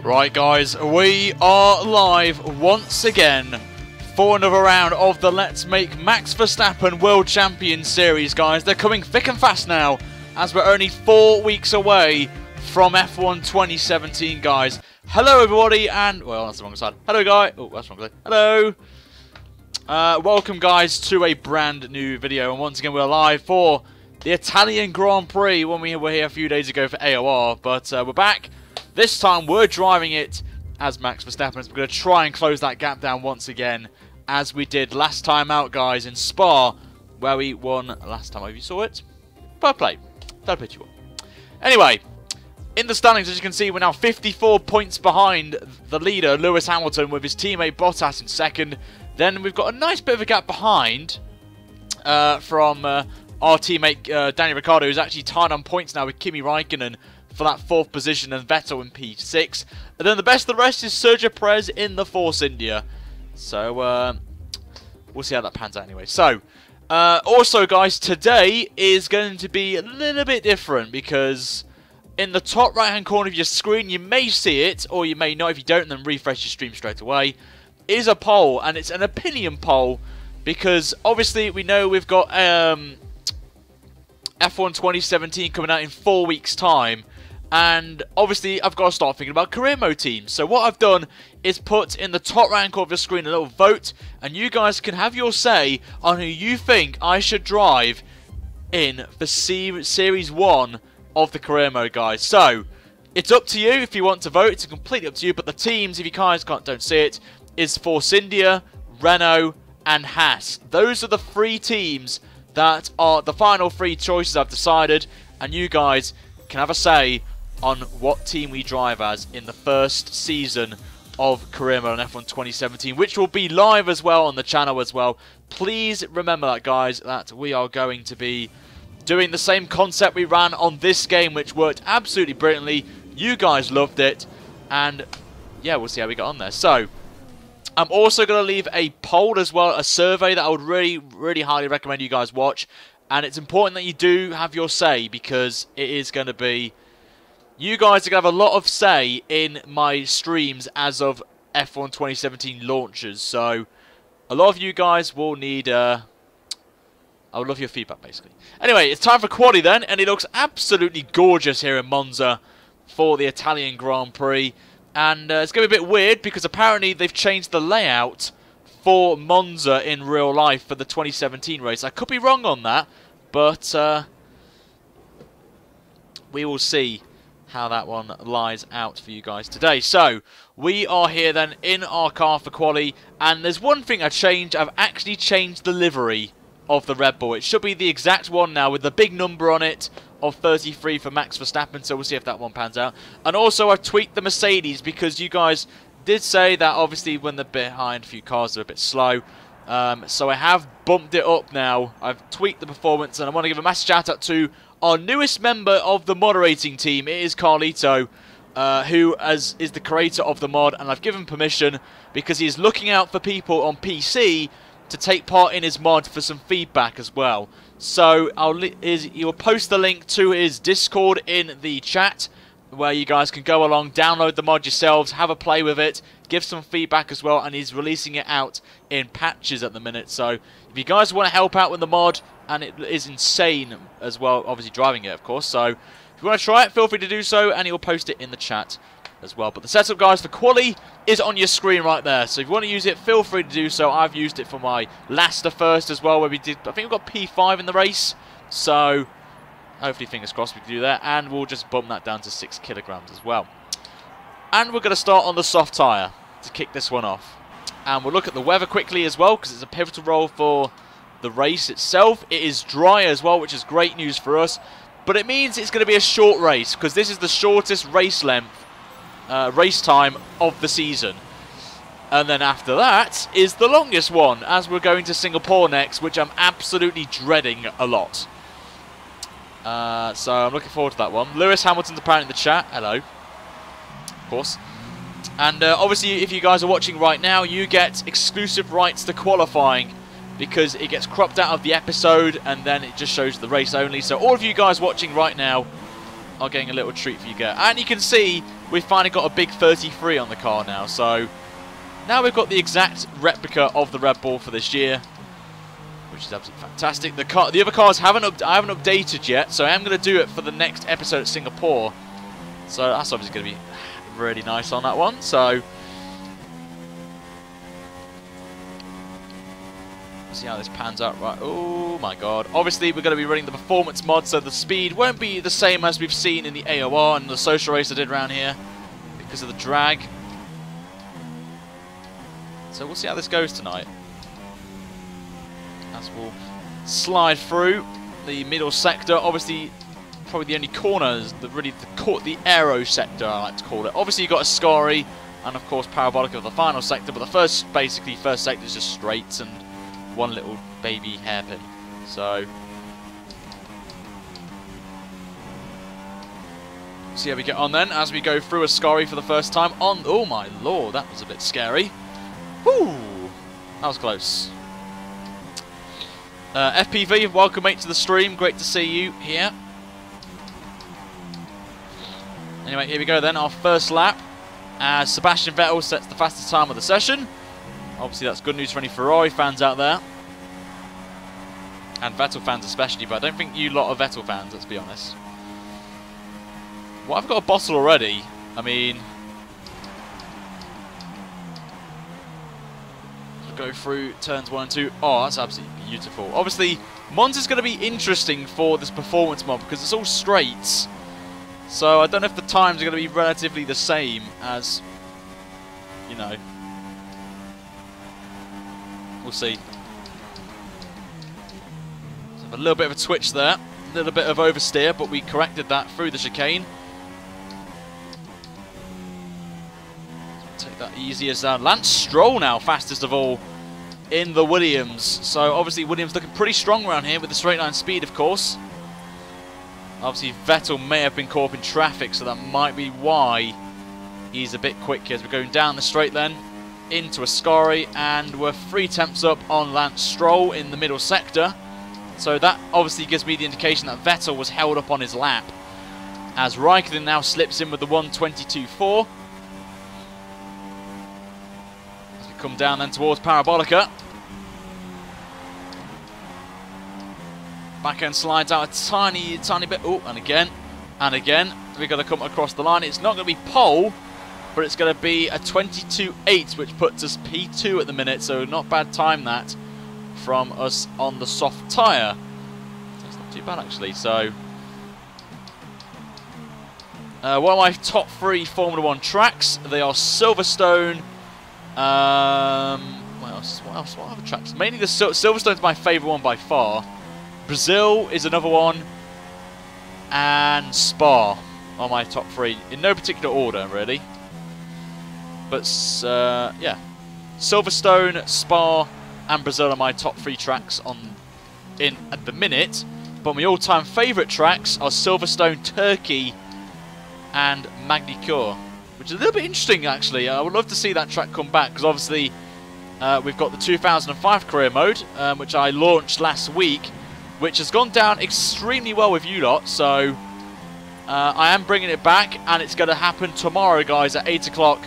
Right guys, we are live once again for another round of the Let's Make Max Verstappen World Champion Series, guys. They're coming thick and fast now, as we're only 4 weeks away from F1 2017, guys. Hello everybody, and, well, that's the wrong side. Hello guy, oh, that's the wrong side. Hello. Welcome guys to a brand new video, and once again we're live for the Italian Grand Prix when we were here a few days ago for AOR, but we're back. This time we're driving it as Max Verstappen. We're going to try and close that gap down once again, as we did last time out, guys, in Spa, where we won last time. If you saw it, fair play. Don't pitch you all. Anyway, in the standings, as you can see, we're now 54 points behind the leader, Lewis Hamilton, with his teammate Bottas in second. Then we've got a nice bit of a gap behind from our teammate Daniel Ricciardo, who's actually tied on points now with Kimi Raikkonen for that 4th position and Vettel in P6. And then the best of the rest is Sergio Perez in the Force India. So we'll see how that pans out anyway. So also guys, today is going to be a little bit different, because in the top right hand corner of your screen, you may see it or you may not. If you don't, then refresh your stream straight away. Is a poll, and it's an opinion poll, because obviously we know we've got F1 2017 coming out in 4 weeks time. And obviously, I've got to start thinking about career mode teams. So what I've done is put in the top right corner of your screen a little vote, and you guys can have your say on who you think I should drive in the Series 1 of the career mode, guys. So it's up to you if you want to vote. It's completely up to you. But the teams, if you guys don't see it, is Force India, Renault, and Haas. Those are the 3 teams that are the final 3 choices I've decided, and you guys can have a say on what team we drive as in the first season of Career Mode on F1 2017, which will be live as well on the channel as well. Please remember that, guys, that we are going to be doing the same concept we ran on this game, which worked absolutely brilliantly. You guys loved it, and yeah, we'll see how we got on there. So I'm also going to leave a poll as well, a survey that I would really highly recommend you guys watch. And it's important that you do have your say, because it is going to be... You guys are going to have a lot of say in my streams as of F1 2017 launches. So, a lot of you guys will need... I would love your feedback, basically. Anyway, it's time for quali then. And it looks absolutely gorgeous here in Monza for the Italian Grand Prix. And it's going to be a bit weird, because apparently they've changed the layout for Monza in real life for the 2017 race. I could be wrong on that, but we will see how that one lies out for you guys today. So we are here then in our car for quali, and there's one thing I changed. I've actually changed the livery of the Red Bull. It should be the exact one now, with the big number on it of 33 for Max Verstappen, so we'll see if that one pans out. And also I've tweaked the Mercedes, because you guys did say that obviously when they're behind, a few cars are a bit slow. So I have bumped it up now. I've tweaked the performance, and I want to give a massive shout out to our newest member of the moderating team. It is Carlito, who is the creator of the mod, and I've given permission because he's looking out for people on PC to take part in his mod for some feedback as well. So you'll post the link to his Discord in the chat, where you guys can go along, download the mod yourselves, have a play with it, give some feedback as well, and he's releasing it out in patches at the minute. So if you guys want to help out with the mod, and it is insane as well, obviously driving it, of course. So if you want to try it, feel free to do so, and he'll post it in the chat as well. But the setup, guys, for quali is on your screen right there. So if you want to use it, feel free to do so. I've used it for my Leicester first as well, where we did, I think we got P5 in the race. So hopefully, fingers crossed, we can do that, and we'll just bump that down to 6 kilograms as well. And we're going to start on the soft tyre to kick this one off. And we'll look at the weather quickly as well, because it's a pivotal role for the race itself. It is dry as well, which is great news for us. But it means it's going to be a short race, because this is the shortest race length, race time of the season. And then after that is the longest one, as we're going to Singapore next, which I'm absolutely dreading a lot. So I'm looking forward to that one. Lewis Hamilton's apparently in the chat. Hello. Of course. And obviously, if you guys are watching right now, you get exclusive rights to qualifying, because it gets cropped out of the episode and then it just shows the race only. So all of you guys watching right now are getting a little treat for you guys. And you can see we've finally got a big 33 on the car now. So now we've got the exact replica of the Red Bull for this year, which is absolutely fantastic. The other cars I haven't updated yet, so I am going to do it for the next episode at Singapore. So that's obviously going to be really nice on that one. So see how this pans out. Right. Oh my god. Obviously we're going to be running the performance mod, so the speed won't be the same as we've seen in the AOR and the social race I did around here because of the drag. So we'll see how this goes tonight. As we'll slide through the middle sector. Obviously probably the only corners, the aero sector I like to call it. Obviously you've got Ascari and of course Parabolic of the final sector, but the first sector is just straights and one little baby hairpin. So see how we get on then as we go through Ascari for the first time on. Oh my lord, that was a bit scary. Whoo, that was close. FPV, welcome mate to the stream. Great to see you here. Anyway, here we go then. Our first lap as Sebastian Vettel sets the fastest time of the session. Obviously that's good news for any Ferrari fans out there. And Vettel fans especially, but I don't think you lot are Vettel fans, let's be honest. Well, I've got a bottle already. I mean, go through turns 1 and 2. Oh, that's absolutely beautiful. Obviously, Monza's going to be interesting for this performance mod because it's all straights. So I don't know if the times are going to be relatively the same as, you know. We'll see. So a little bit of a twitch there. A little bit of oversteer, but we corrected that through the chicane. Take that easy as Lance Stroll now, fastest of all in the Williams. So obviously Williams looking pretty strong around here with the straight line speed, of course. Obviously Vettel may have been caught up in traffic, so that might be why he's a bit quick as we're going down the straight then into Ascari, and we're 3 temps up on Lance Stroll in the middle sector. So that obviously gives me the indication that Vettel was held up on his lap, as Raikkonen now slips in with the 1:22.4. As we come down then towards Parabolica. Back end slides out a tiny bit. Oh, and again. We've got to come across the line. It's not going to be pole, but it's going to be a 22.8, which puts us P2 at the minute. So not bad time that from us on the soft tyre. That's not too bad actually. So one of my top 3 Formula 1 tracks. They are Silverstone. What else? What other tracks? Mainly the Silverstone's my favourite one by far. Brazil is another one, and Spa are my top 3 in no particular order really. But yeah, Silverstone, Spa, and Brazil are my top 3 tracks at the minute. But my all-time favourite tracks are Silverstone, Turkey, and Magny-Cours, which is a little bit interesting actually. I would love to see that track come back because obviously we've got the 2005 career mode, which I launched last week, which has gone down extremely well with you lot. So I am bringing it back, and it's going to happen tomorrow, guys, at 8 o'clock.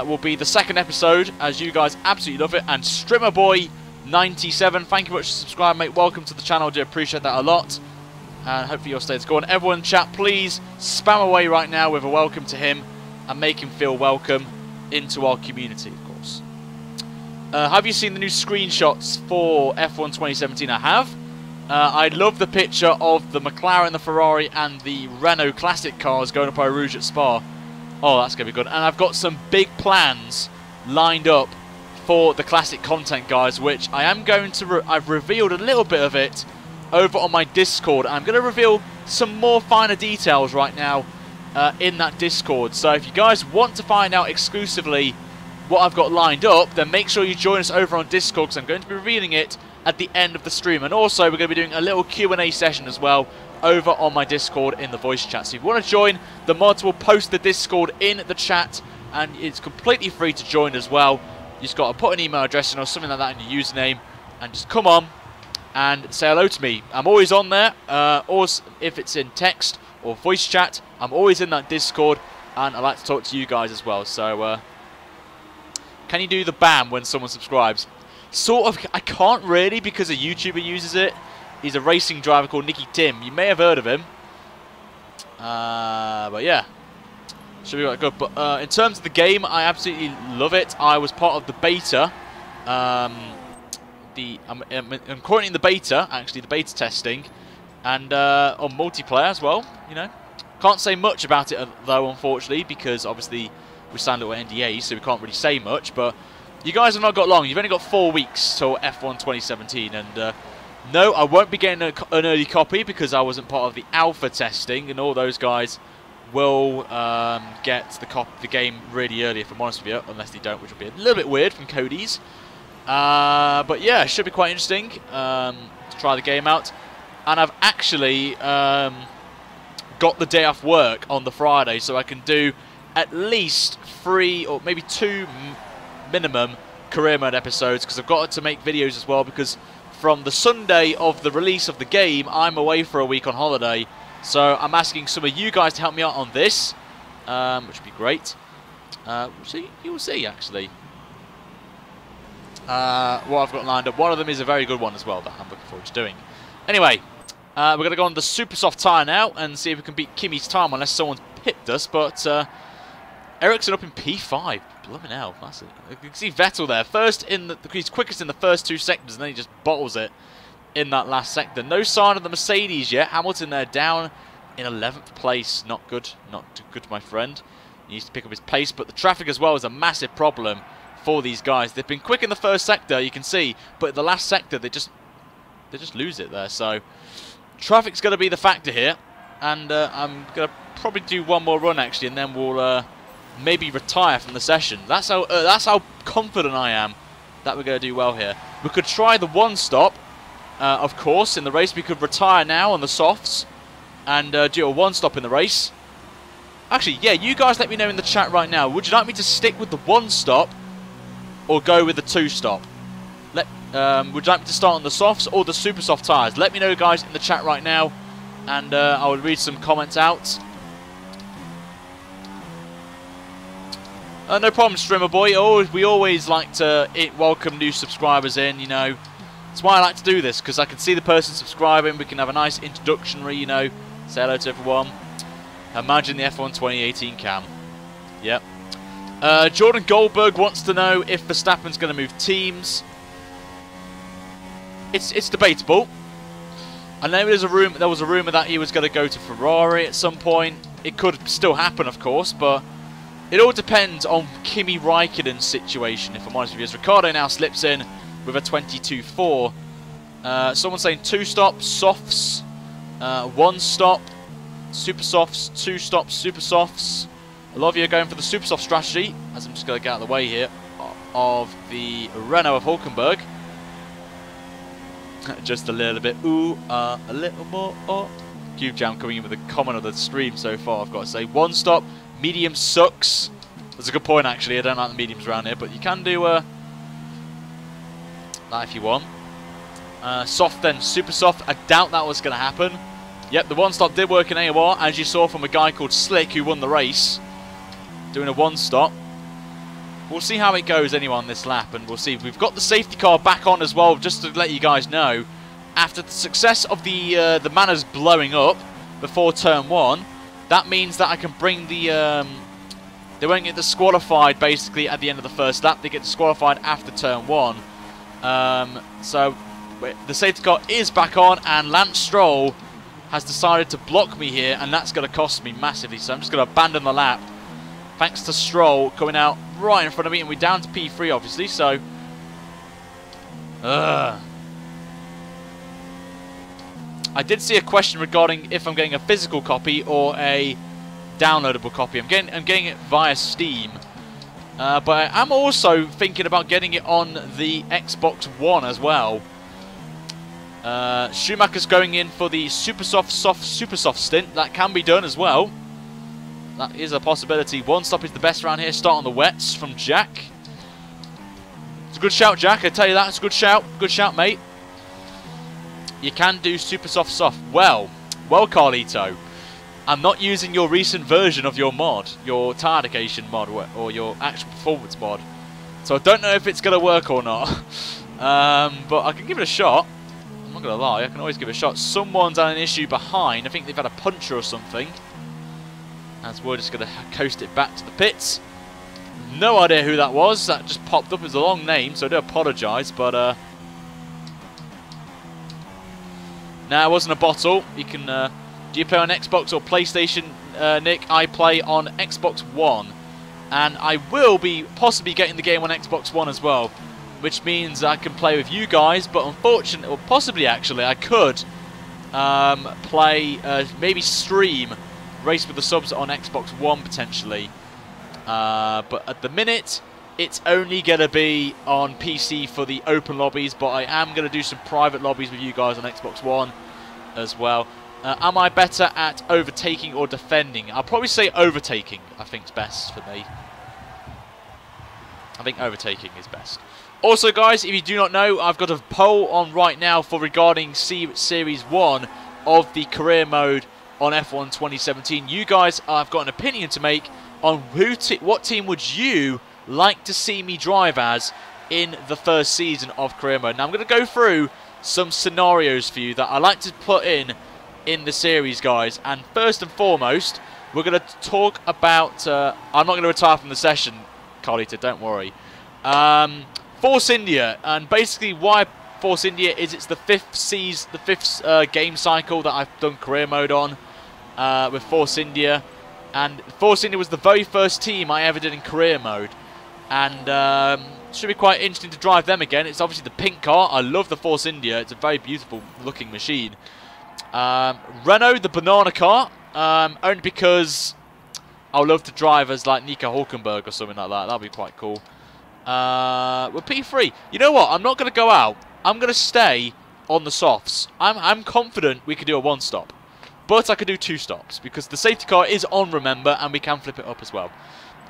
Will be the 2nd episode, as you guys absolutely love it. And Strimmer Boy 97, thank you very much for subscribing, mate. Welcome to the channel. I do appreciate that a lot. And hopefully your stay is going. Everyone in chat, please spam away right now with a welcome to him and make him feel welcome into our community, of course. Have you seen the new screenshots for F1 2017? I have. I love the picture of the McLaren, the Ferrari, and the Renault Classic cars going up Eau Rouge at Spa. Oh, that's going to be good. And I've got some big plans lined up for the Classic content, guys, which I am going to... I've revealed a little bit of it over on my Discord. I'm going to reveal some more finer details right now in that Discord. So if you guys want to find out exclusively what I've got lined up, then make sure you join us over on Discord, because I'm going to be revealing it at the end of the stream. And also we're going to be doing a little Q&A session as well over on my Discord in the voice chat. So if you want to join, the mods will post the Discord in the chat, and it's completely free to join as well. You just got to put an email address in or something like that in your username and just come on and say hello to me. I'm always on there, or if it's in text or voice chat. I'm always in that Discord, and I like to talk to you guys as well. So, can you do the BAM when someone subscribes? Sort of. I can't really because a YouTuber uses it. He's a racing driver called Nicky Tim. You may have heard of him. But yeah, should be quite good. But in terms of the game, I absolutely love it. I was part of the beta. I'm currently in the beta, actually, the beta testing, and on multiplayer as well. You know, can't say much about it though, unfortunately, because obviously we signed little NDAs, so we can't really say much. But you guys have not got long. You've only got 4 weeks till F1 2017, and no, I won't be getting an early copy because I wasn't part of the alpha testing, and all those guys will get the game really early, if I'm honest with you, unless they don't, which will be a little bit weird from Cody's. But yeah, it should be quite interesting to try the game out. And I've actually got the day off work on the Friday, so I can do at least 3 or maybe 2 minimum career mode episodes, because I've got to make videos as well, because from the Sunday of the release of the game, I'm away for a week on holiday. So I'm asking some of you guys to help me out on this, which would be great. You'll see, actually, what I've got lined up. One of them is a very good one as well that I'm looking forward to doing. Anyway, we're going to go on the super soft tyre now and see if we can beat Kimi's time, unless someone's pipped us. But Ericsson up in P5. Blimey hell, that's it. You can see Vettel there. He's quickest in the first 2 sectors, and then he just bottles it in that last sector. No sign of the Mercedes yet. Hamilton there down in 11th place. Not good. Not good, my friend. He needs to pick up his pace, but the traffic as well is a massive problem for these guys. They've been quick in the first sector, you can see, but in the last sector they just lose it there. So traffic's going to be the factor here, and I'm going to probably do one more run actually, and then we'll maybe retire from the session. That's how confident I am that we're going to do well here. We could try the 1-stop, of course, in the race. We could retire now on the softs and do a 1-stop in the race. Actually, yeah, you guys let me know in the chat right now. Would you like me to stick with the 1-stop or go with the 2-stop? Would you like me to start on the softs or the super soft tyres? Let me know, guys, in the chat right now, and I will read some comments out. No problem, Streamer Boy. We always like to welcome new subscribers in, you know. That's why I like to do this, because I can see the person subscribing. We can have a nice introductory, you know, say hello to everyone. Imagine the F1 2018 cam. Yep. Jordan Goldberg wants to know if Verstappen's going to move teams. It's debatable. I know there was a rumor that he was going to go to Ferrari at some point. It could still happen, of course, but it all depends on Kimi Raikkonen's situation, if I'm honest with you. As Ricciardo now slips in with a 22.4. Someone's saying 2-stop, softs, 1-stop, super softs, 2-stop, super softs. A lot of you are going for the super soft strategy, as I'm just going to get out of the way here, of the Renault of Hulkenberg. Just a little bit, a little more. Cube Jam coming in with a comment of the stream so far, I've got to say. 1-stop. Medium sucks. That's a good point, actually. I don't like the mediums around here, but you can do that if you want. Soft, then super soft. I doubt that was going to happen. Yep, the 1-stop did work in AOR, as you saw from a guy called Slick who won the race, doing a 1-stop. We'll see how it goes anyway on this lap, and we'll see. We've got the safety car back on as well, just to let you guys know. After the success of the Manners blowing up before turn 1, that means that I can bring the... they won't get disqualified, basically, at the end of the first lap. They get disqualified after turn 1. So, the safety car is back on, and Lance Stroll has decided to block me here, and that's going to cost me massively. So I'm just going to abandon the lap. Thanks to Stroll coming out right in front of me, and we're down to P3, obviously, so... I did see a question regarding if I'm getting a physical copy or a downloadable copy. I'm getting it via Steam, but I'm also thinking about getting it on the Xbox One as well. Schumacher's going in for the super soft stint. That can be done as well. That is a possibility. 1-stop is the best around here. Start on the wets from Jack. It's a good shout, Jack. I tell you that. It's a good shout. Good shout, mate. You can do super soft. Well, Carlito. I'm not using your recent version of your mod, your tire indication mod, or your actual performance mod. So I don't know if it's going to work or not. But I can give it a shot. I'm not going to lie, I can always give it a shot. Someone's had an issue behind. I think they've had a puncture or something. As we're just going to coast it back to the pits. No idea who that was. That just popped up as a long name, so I do apologise. But no, it wasn't a bottle. You can. Do you play on Xbox or PlayStation, Nick? I play on Xbox One, and I will be possibly getting the game on Xbox One as well, which means I can play with you guys. But unfortunately, or possibly actually, I could play, maybe stream Race with the Subs on Xbox One potentially. But at the minute, it's only going to be on PC for the open lobbies, but I am going to do some private lobbies with you guys on Xbox One as well. Am I better at overtaking or defending? I'll probably say overtaking, I think is best for me. I think overtaking is best. Also, guys, if you do not know, I've got a poll on right now for regarding Series 1 of the career mode on F1 2017. You guys have got an opinion to make on what team would you like to see me drive as in the first season of career mode. Now I'm going to go through some scenarios for you that I like to put in the series, guys. And first and foremost, we're going to talk about I'm not going to retire from the session, Carlita, don't worry. Force India, and basically why Force India is it's the fifth game cycle that I've done career mode on with Force India. And Force India was the very first team I ever did in career mode. And should be quite interesting to drive them again. It's obviously the pink car. I love the Force India. It's a very beautiful looking machine. Renault, the banana car. Only because I would love to drive as like Nico Hulkenberg or something like that. That would be quite cool. With P3. You know what? I'm not going to go out. I'm going to stay on the softs. I'm confident we could do a one-stop. But I could do two stops because the safety car is on, remember, and we can flip it up as well.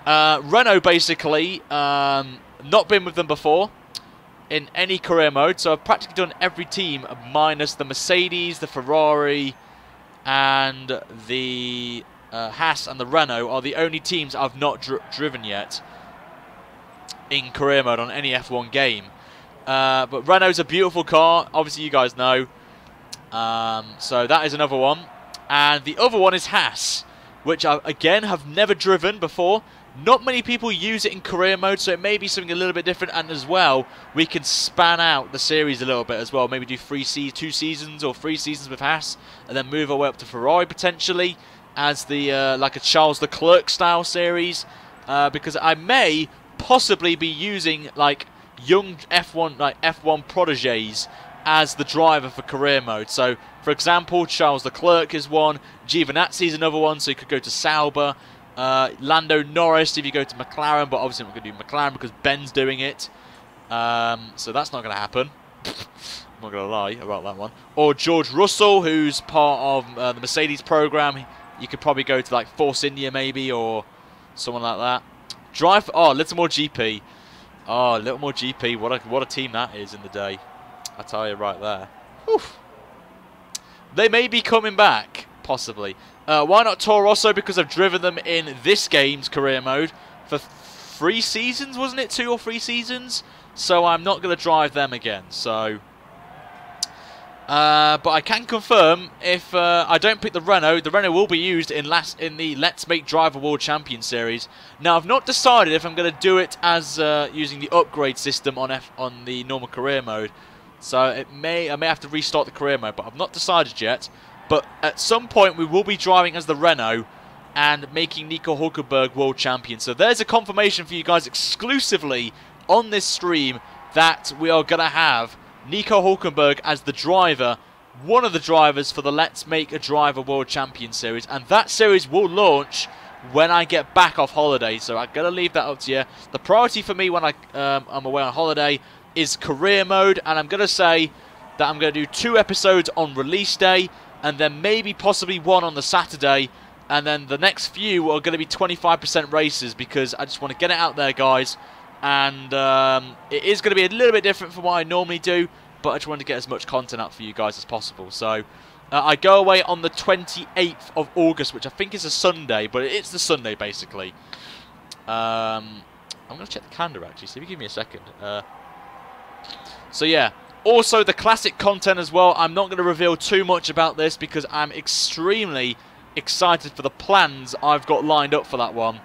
Renault, basically, not been with them before in any career mode. So I've practically done every team minus the Mercedes, the Ferrari, and the Haas and the Renault are the only teams I've not driven yet in career mode on any F1 game. But Renault's a beautiful car. Obviously, you guys know. So that is another one. And the other one is Haas, which I, again, have never driven before. Not many people use it in career mode, so it may be something a little bit different. And as well, we can span out the series a little bit as well. Maybe do 2 seasons or 3 seasons with Haas, and then move our way up to Ferrari potentially as the like a Charles Leclerc style series. Because I may possibly be using like young F1 proteges as the driver for career mode. So, for example, Charles Leclerc is one, Giovinazzi is another one, so you could go to Sauber, Lando Norris if you go to McLaren, but obviously we're going to do McLaren because Ben's doing it, so that's not going to happen. I'm not going to lie about that one. Or George Russell, who's part of the Mercedes program. You could probably go to like Force India maybe, or someone like that. Drive, oh, Little More GP. Oh, Little More GP, what a team that is in the day. I tell you right there. Oof. They may be coming back, possibly. Why not Toro Rosso? Because I've driven them in this game's career mode for 3 seasons, wasn't it? 2 or 3 seasons. So I'm not going to drive them again. So, but I can confirm if I don't pick the Renault will be used in the Let's Make Driver World Champion series. Now I've not decided if I'm going to do it as using the upgrade system on the normal career mode. So I may have to restart the career mode, but I've not decided yet. But at some point we will be driving as the Renault and making Nico Hulkenberg world champion. So there's a confirmation for you guys exclusively on this stream that we are going to have Nico Hulkenberg as the driver, one of the drivers for the Let's Make a Driver World Champion series. And that series will launch when I get back off holiday. So I'm going to leave that up to you. The priority for me when I'm away on holiday is career mode, and I'm going to say that I'm going to do 2 episodes on release day, and then maybe possibly 1 on the Saturday, and then the next few are going to be 25% races, because I just want to get it out there, guys, and it is going to be a little bit different from what I normally do, but I just want to get as much content out for you guys as possible. So I go away on the 28th of August, which I think is a Sunday, but it's the Sunday, basically. I'm going to check the calendar, actually, so if you give me a second. So, yeah. Also, the classic content as well. I'm not going to reveal too much about this because I'm extremely excited for the plans I've got lined up for that one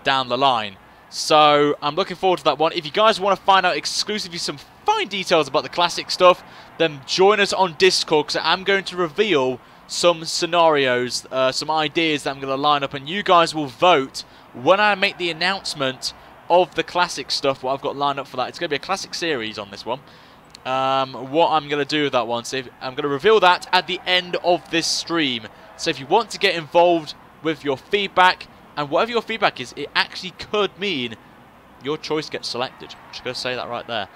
down the line. So, I'm looking forward to that one. If you guys want to find out exclusively some fine details about the classic stuff, then join us on Discord because I'm going to reveal some scenarios, some ideas that I'm going to line up, and you guys will vote when I make the announcement of the classic stuff, what I've got lined up for that. It's going to be a classic series on this one. What I'm going to do with that one. So I'm going to reveal that at the end of this stream. So if you want to get involved with your feedback, and whatever your feedback is, it actually could mean your choice gets selected. I'm just going to say that right there.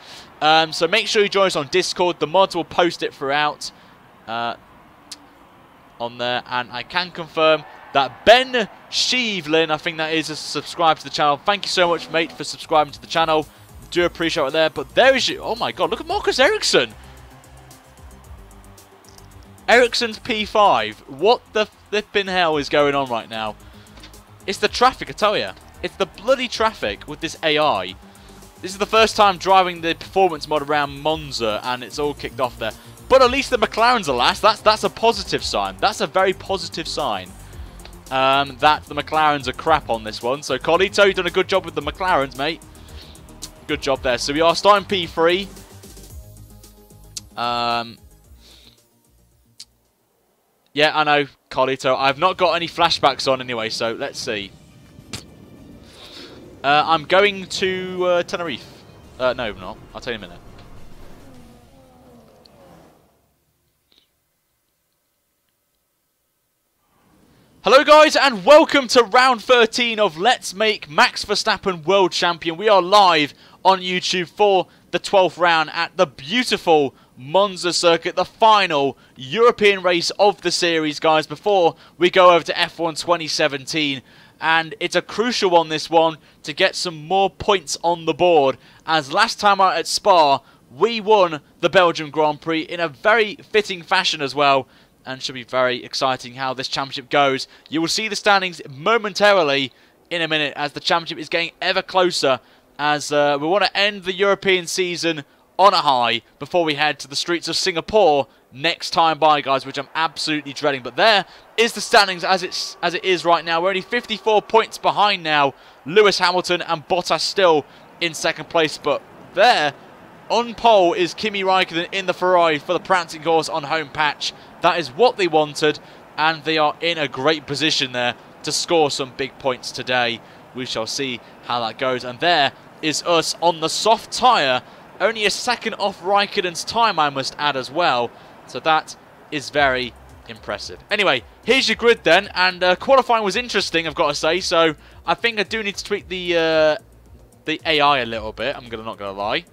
So make sure you join us on Discord. The mods will post it throughout on there. And I can confirm that Ben Sheevlin, I think that is, has subscribed to the channel. Thank you so much, mate, for subscribing to the channel. Do appreciate it there. But there is you. Oh my god, look at Marcus Ericsson. Ericsson's P5. What the flipping hell is going on right now? It's the traffic, I tell you. It's the bloody traffic with this AI. This is the first time driving the performance mod around Monza, and it's all kicked off there. But at least the McLarens are last. That's a positive sign. That's a very positive sign. That the McLarens are crap on this one. So, Carlito, you've done a good job with the McLarens, mate. Good job there. So, we are starting P3. Yeah, I know, Carlito. I've not got any flashbacks on anyway, so let's see. I'm going to Tenerife. No, I'm not. I'll tell you in a minute. Hello guys, and welcome to round 13 of Let's Make Max Verstappen World Champion. We are live on YouTube for the 12th round at the beautiful Monza circuit, the final European race of the series, guys, before we go over to F1 2017. And it's a crucial one, this one, to get some more points on the board, as last time out at Spa, we won the Belgian Grand Prix in a very fitting fashion as well. And should be very exciting how this championship goes. You will see the standings momentarily in a minute as the championship is getting ever closer, as we want to end the European season on a high before we head to the streets of Singapore next time by, guys, which I'm absolutely dreading. But there is the standings as it is right now. We're only 54 points behind now. Lewis Hamilton and Bottas still in second place, but there on pole is Kimi Raikkonen in the Ferrari for the prancing horse on home patch. That is what they wanted, and they are in a great position there to score some big points today. We shall see how that goes. And there is us on the soft tyre. Only a second off Raikkonen's time, I must add, as well. So that is very impressive. Anyway, here's your grid then. And qualifying was interesting, I've got to say. So I think I do need to tweak the AI a little bit. I'm not going to lie.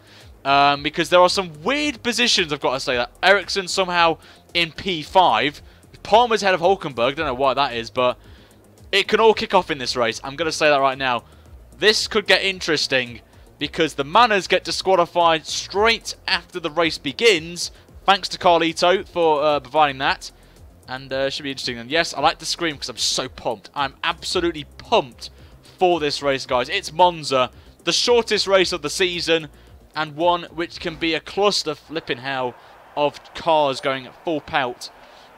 Because there are some weird positions, I've got to say. That Ericsson somehow in P5. Palmer's ahead of Hulkenberg. Don't know why that is, but it can all kick off in this race. I'm going to say that right now. This could get interesting because the Manners get disqualified straight after the race begins. Thanks to Carlito for providing that. And should be interesting. And yes, I like to scream because I'm so pumped. I'm absolutely pumped for this race, guys. It's Monza, the shortest race of the season, and one which can be a cluster flipping hell of cars going at full pelt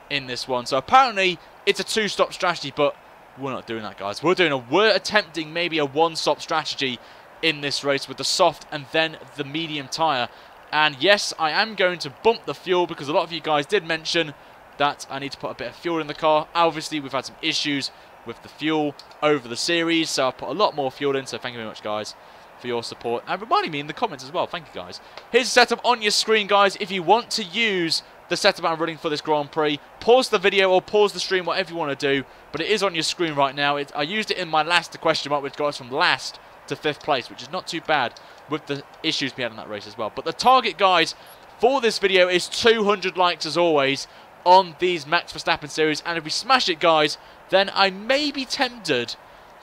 in this one. So apparently it's a two-stop strategy, but we're not doing that, guys. We're attempting maybe a one-stop strategy in this race with the soft and then the medium tyre. And yes, I am going to bump the fuel because a lot of you guys did mention that I need to put a bit of fuel in the car. Obviously, we've had some issues with the fuel over the series, so I'll put a lot more fuel in. So thank you very much, guys, for your support, and reminding me in the comments as well. Thank you, guys. Here's the setup on your screen, guys. If you want to use the setup I'm running for this Grand Prix, pause the video or pause the stream, whatever you want to do, but it is on your screen right now. I used it in my last question mark, which got us from last to 5th place, which is not too bad with the issues we had in that race as well. But the target, guys, for this video is 200 likes as always on these Max Verstappen series, and if we smash it, guys, then I may be tempted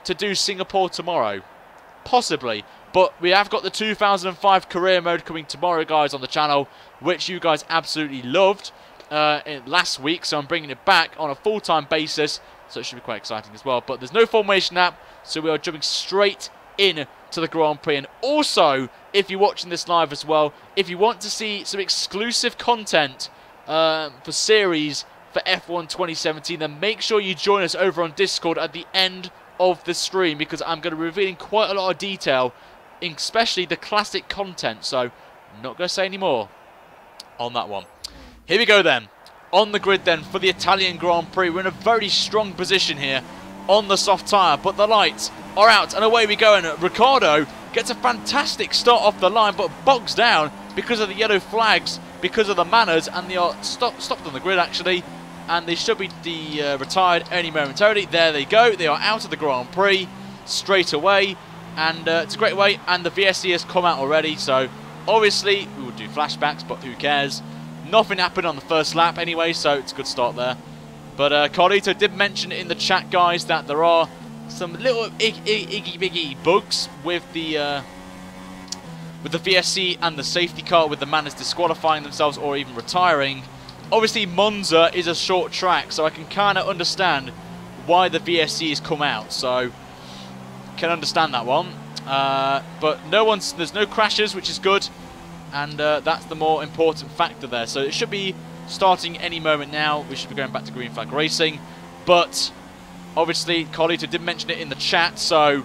to do Singapore tomorrow. Possibly. But we have got the 2005 career mode coming tomorrow, guys, on the channel, which you guys absolutely loved. last week, so I'm bringing it back on a full-time basis, so it should be quite exciting as well. But there's no formation app, so we are jumping straight in to the Grand Prix. And also, if you're watching this live as well, if you want to see some exclusive content for series for F1 2017, then make sure you join us over on Discord at the end of the stream, because I'm going to be revealing quite a lot of detail, especially the classic content. So I'm not going to say any more on that one. Here we go then. On the grid then for the Italian Grand Prix. We're in a very strong position here on the soft tyre, but the lights are out and away we go. And Ricciardo gets a fantastic start off the line, but bogs down because of the yellow flags, because of the manners, and they are stopped on the grid actually, and they should be retired any momentarily. There they go. They are out of the Grand Prix straight away, and it's a great way. And the VSC has come out already, so obviously we will do flashbacks, but who cares? Nothing happened on the first lap anyway, so it's a good start there. But Carlito did mention in the chat, guys, that there are some little iggy bugs with the VSC and the safety car, with the manners disqualifying themselves or even retiring. Obviously, Monza is a short track, so I can kind of understand why the VSC has come out. So, can understand that one. But there's no crashes, which is good. And that's the more important factor there. So it should be starting any moment now. We should be going back to green flag racing. But obviously, Carlito did mention it in the chat. So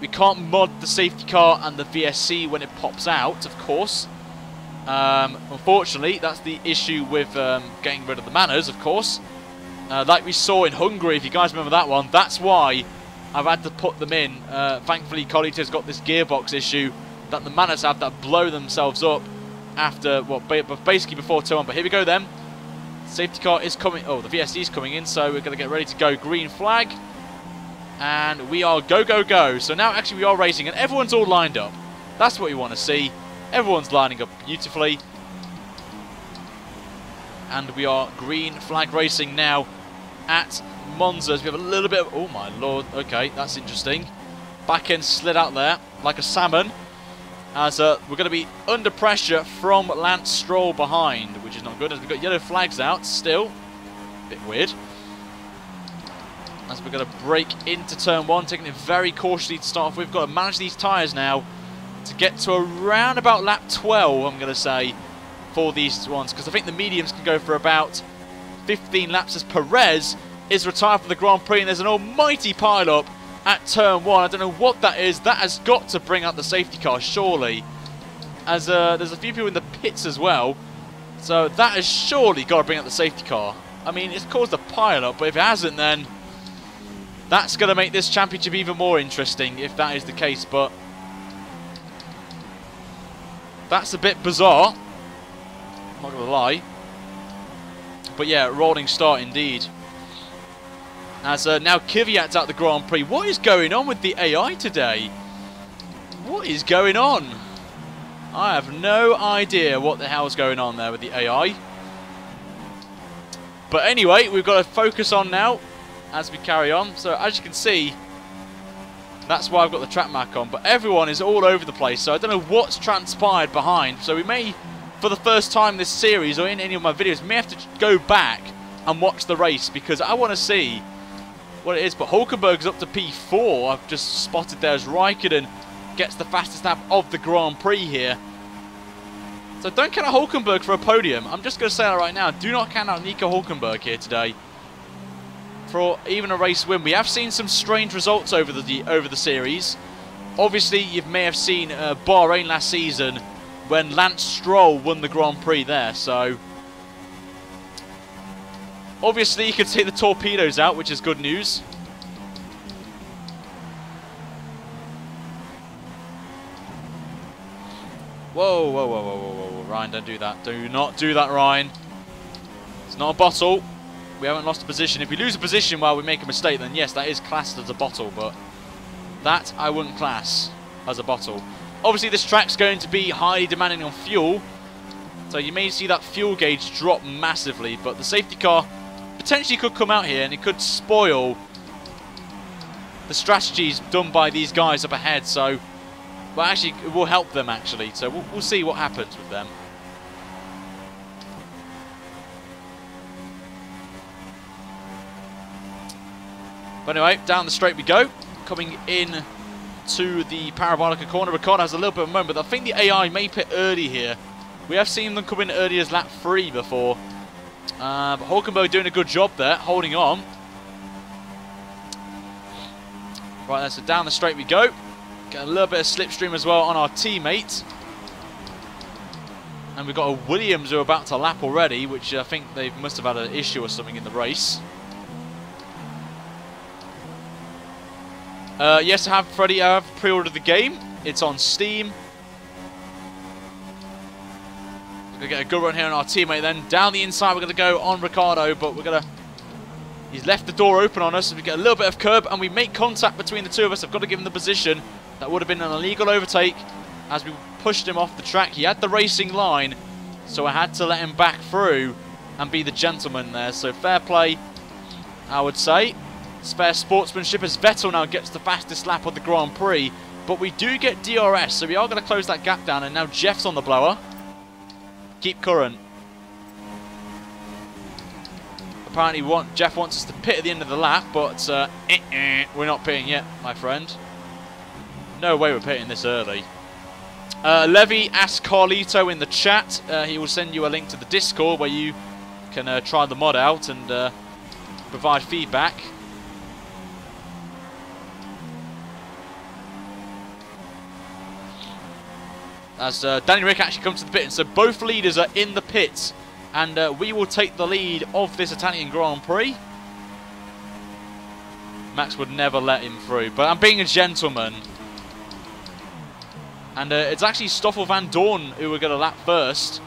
we can't mod the safety car and the VSC when it pops out, of course. Unfortunately, that's the issue with getting rid of the manners, of course. Like we saw in Hungary, if you guys remember that one. That's why I've had to put them in. Thankfully, Carlito's got this gearbox issue that the manners have that blow themselves up after, well, basically before turn 1. But here we go then. Safety car is coming. Oh, the VSC is coming in, so we're going to get ready to go. Green flag. And we are go. So now actually we are racing, and everyone's all lined up. That's what you want to see. Everyone's lining up beautifully. And we are green flag racing now at Monza. We have a little bit of, oh my lord, okay, that's interesting. Back end slid out there like a salmon. As we're going to be under pressure from Lance Stroll behind, which is not good, as we've got yellow flags out still. A bit weird. As we're going to break into turn 1, taking it very cautiously to start off. We've got to manage these tyres now to get to around about lap 12, I'm going to say, for these ones. Because I think the mediums can go for about 15 laps, as Perez is retired from the Grand Prix, and there's an almighty pile-up at turn 1. I don't know what that is. That has got to bring out the safety car, surely. As there's a few people in the pits as well. So that has surely got to bring out the safety car. I mean, it's caused a pile-up, but if it hasn't, then that's going to make this championship even more interesting, if that is the case. But that's a bit bizarre. I'm not going to lie. But yeah, rolling start indeed. As now Kvyat's at the Grand Prix. What is going on with the AI today? What is going on? I have no idea what the hell's going on there with the AI. But anyway, we've got to focus on now as we carry on. So as you can see, that's why I've got the track mark on. But everyone is all over the place, so I don't know what's transpired behind. So we may, for the first time this series or in any of my videos, may have to go back and watch the race, because I want to see what it is. But Hulkenberg's up to P4. I've just spotted there as Raikkonen gets the fastest lap of the Grand Prix here. So don't count out Hulkenberg for a podium. I'm just going to say that right now. Do not count out Nico Hulkenberg here today for even a race win. We have seen some strange results over the series. Obviously, you may have seen Bahrain last season when Lance Stroll won the Grand Prix there. So obviously, you can see the torpedoes out, which is good news. Whoa, Ryan, don't do that. Do not do that, Ryan. It's not a bottle. We haven't lost a position. If we lose a position while we make a mistake, then yes, that is classed as a bottle, but that I wouldn't class as a bottle. Obviously, this track's going to be highly demanding on fuel, so you may see that fuel gauge drop massively, but the safety car potentially could come out here and it could spoil the strategies done by these guys up ahead. So, well, actually, it will help them actually. So we'll see what happens with them. But anyway, down the straight we go. Coming in to the Parabolica corner. Ricciardo has a little bit of a moment, but I think the AI may pit early here. We have seen them come in early as lap 3 before. But Hulkenberg doing a good job there, holding on. Right then, so down the straight we go. Get a little bit of slipstream as well on our teammate. And we've got a Williams who are about to lap already, which I think they must have had an issue or something in the race. Yes, I have pre-ordered the game. It's on Steam. We're going to get a good run here on our teammate then. Down the inside we're going to go on Ricciardo, but we're going to... He's left the door open on us, so we get a little bit of curb, and we make contact between the two of us. I've got to give him the position. That would have been an illegal overtake as we pushed him off the track. He had the racing line, so I had to let him back through and be the gentleman there. So fair play, I would say. It's fair sportsmanship as Vettel now gets the fastest lap of the Grand Prix. But we do get DRS, so we are going to close that gap down. And now Jeff's on the blower. Keep current. Apparently Jeff wants us to pit at the end of the lap, but we're not pitting yet, my friend. No way we're pitting this early. Levy asked Carlito in the chat. He will send you a link to the Discord where you can try the mod out and provide feedback. As Danny Rick actually comes to the pit, and so both leaders are in the pits, and we will take the lead of this Italian Grand Prix. Max would never let him through, but I'm being a gentleman. And it's actually Stoffel Van Dorn who we're going to lap first,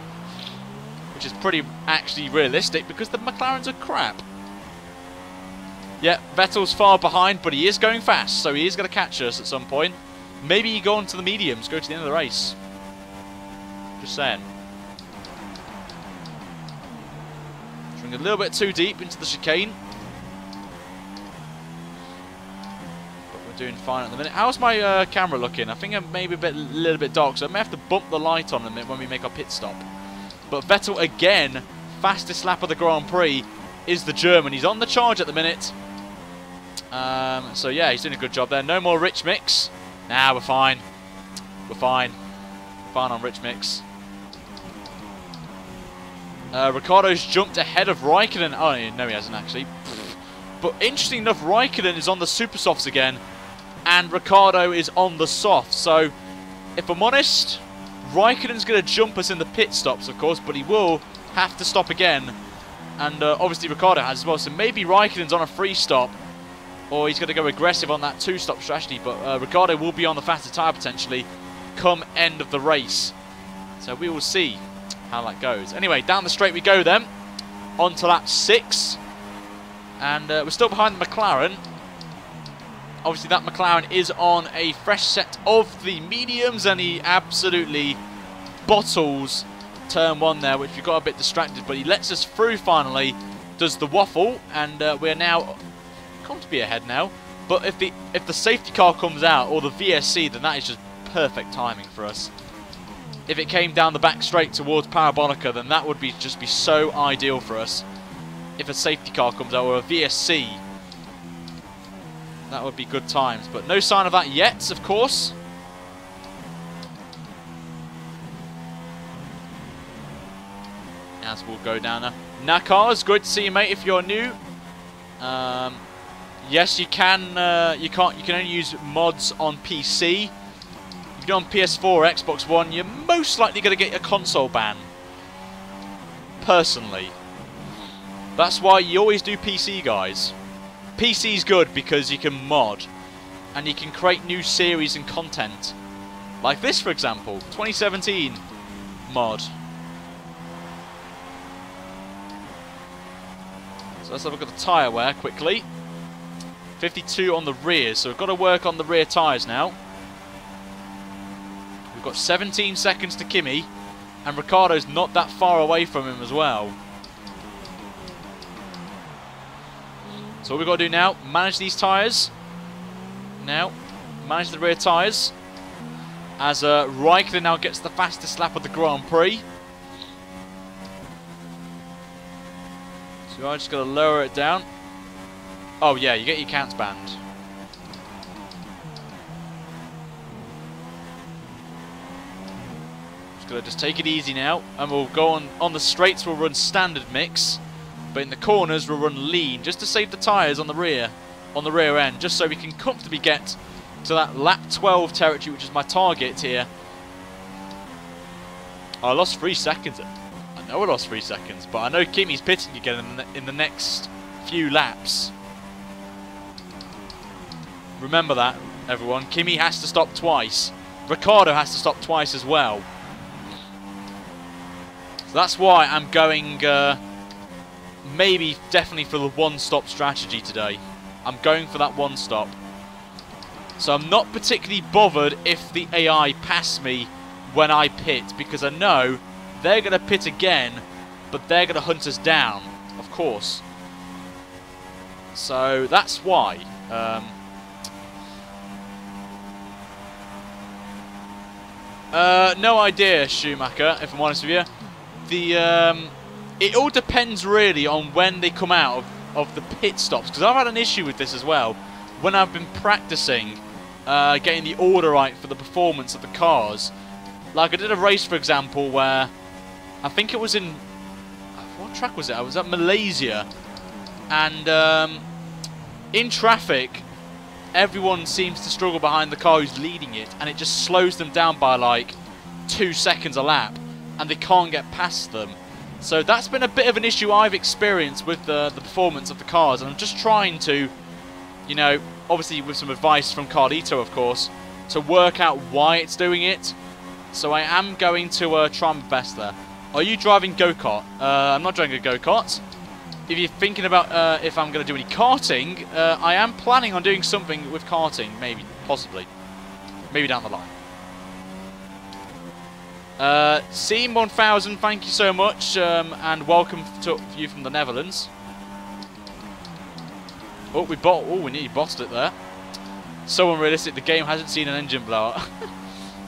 which is pretty actually realistic because the McLarens are crap. Yeah, Vettel's far behind, but he is going fast, so he is going to catch us at some point. Maybe you go on to the mediums, go to the end of the race. Just saying. Swing a little bit too deep into the chicane. But we're doing fine at the minute. How's my camera looking? I think I'm maybe a little bit dark, so I may have to bump the light on a minute when we make our pit stop. But Vettel again, fastest lap of the Grand Prix, is the German. He's on the charge at the minute. So yeah, he's doing a good job there. No more rich mix. Nah, we're fine. We're fine. Fine on rich mix. Ricciardo's jumped ahead of Raikkonen. Oh, no, he hasn't actually. But interesting enough, Raikkonen is on the super softs again, and Ricciardo is on the soft. So, if I'm honest, Raikkonen's going to jump us in the pit stops, of course, but he will have to stop again. And obviously Ricciardo has as well. So maybe Raikkonen's on a free stop, or he's going to go aggressive on that two-stop strategy. But Ricciardo will be on the faster tyre potentially come end of the race. So we will see how that goes. Anyway, down the straight we go then. On to lap 6. And we're still behind the McLaren. Obviously that McLaren is on a fresh set of the mediums, and he absolutely bottles turn 1 there, which we got a bit distracted, but he lets us through finally, does the waffle, and we're now come to be ahead now. But if the safety car comes out, or the VSC, then that is just perfect timing for us. If it came down the back straight towards Parabolica, then that would just be so ideal for us. If a safety car comes out, or a VSC, that would be good times. But no sign of that yet, of course. As we'll go down now. Nakars, good to see you, mate. If you're new, yes, you can. You can only use mods on PC. If you're on PS4 or Xbox One, you're most likely going to get a console ban. Personally, that's why you always do PC, guys. PC's good because you can mod and you can create new series and content, like this, for example, 2017 mod. So let's have a look at the tyre wear quickly. 52 on the rears, so we've got to work on the rear tyres now. We've got 17 seconds to Kimi, and Ricciardo's not that far away from him as well. So what we've got to do now, manage these tyres. Now, manage the rear tyres. As Raikkonen now gets the fastest lap of the Grand Prix. So I'm just going to lower it down. Oh yeah, you get your counts banned. Gonna just take it easy now, and we'll go on the straights. We'll run standard mix, but in the corners we'll run lean, just to save the tyres on the rear end, just so we can comfortably get to that lap 12 territory, which is my target here. I lost 3 seconds. I know I lost 3 seconds, but I know Kimi's pitting again in the next few laps. Remember that, everyone. Kimi has to stop twice. Ricciardo has to stop twice as well. So that's why I'm going maybe definitely for the one-stop strategy today. I'm going for that one stop. So I'm not particularly bothered if the AI pass me when I pit, because I know they're going to pit again, but they're going to hunt us down, of course. So that's why. No idea, Schumacher, if I'm honest with you. It all depends really on when they come out of the pit stops, because I've had an issue with this as well when I've been practicing getting the order right for the performance of the cars. Like I did a race, for example, where I think it was in, what track was it? I was at Malaysia, and in traffic everyone seems to struggle behind the car who's leading it, and it just slows them down by like 2 seconds a lap, and they can't get past them. So that's been a bit of an issue I've experienced with the performance of the cars, and I'm just trying to, you know, obviously with some advice from Carlito, of course, to work out why it's doing it. So I am going to try my best there. Are you driving go-kart? I'm not driving a go-kart. If you're thinking about if I'm going to do any karting, I am planning on doing something with karting, maybe, possibly. Maybe down the line. Seam 1000, thank you so much, and welcome to you from the Netherlands. Oh, we nearly bossed it there. So unrealistic, the game hasn't seen an engine blowout.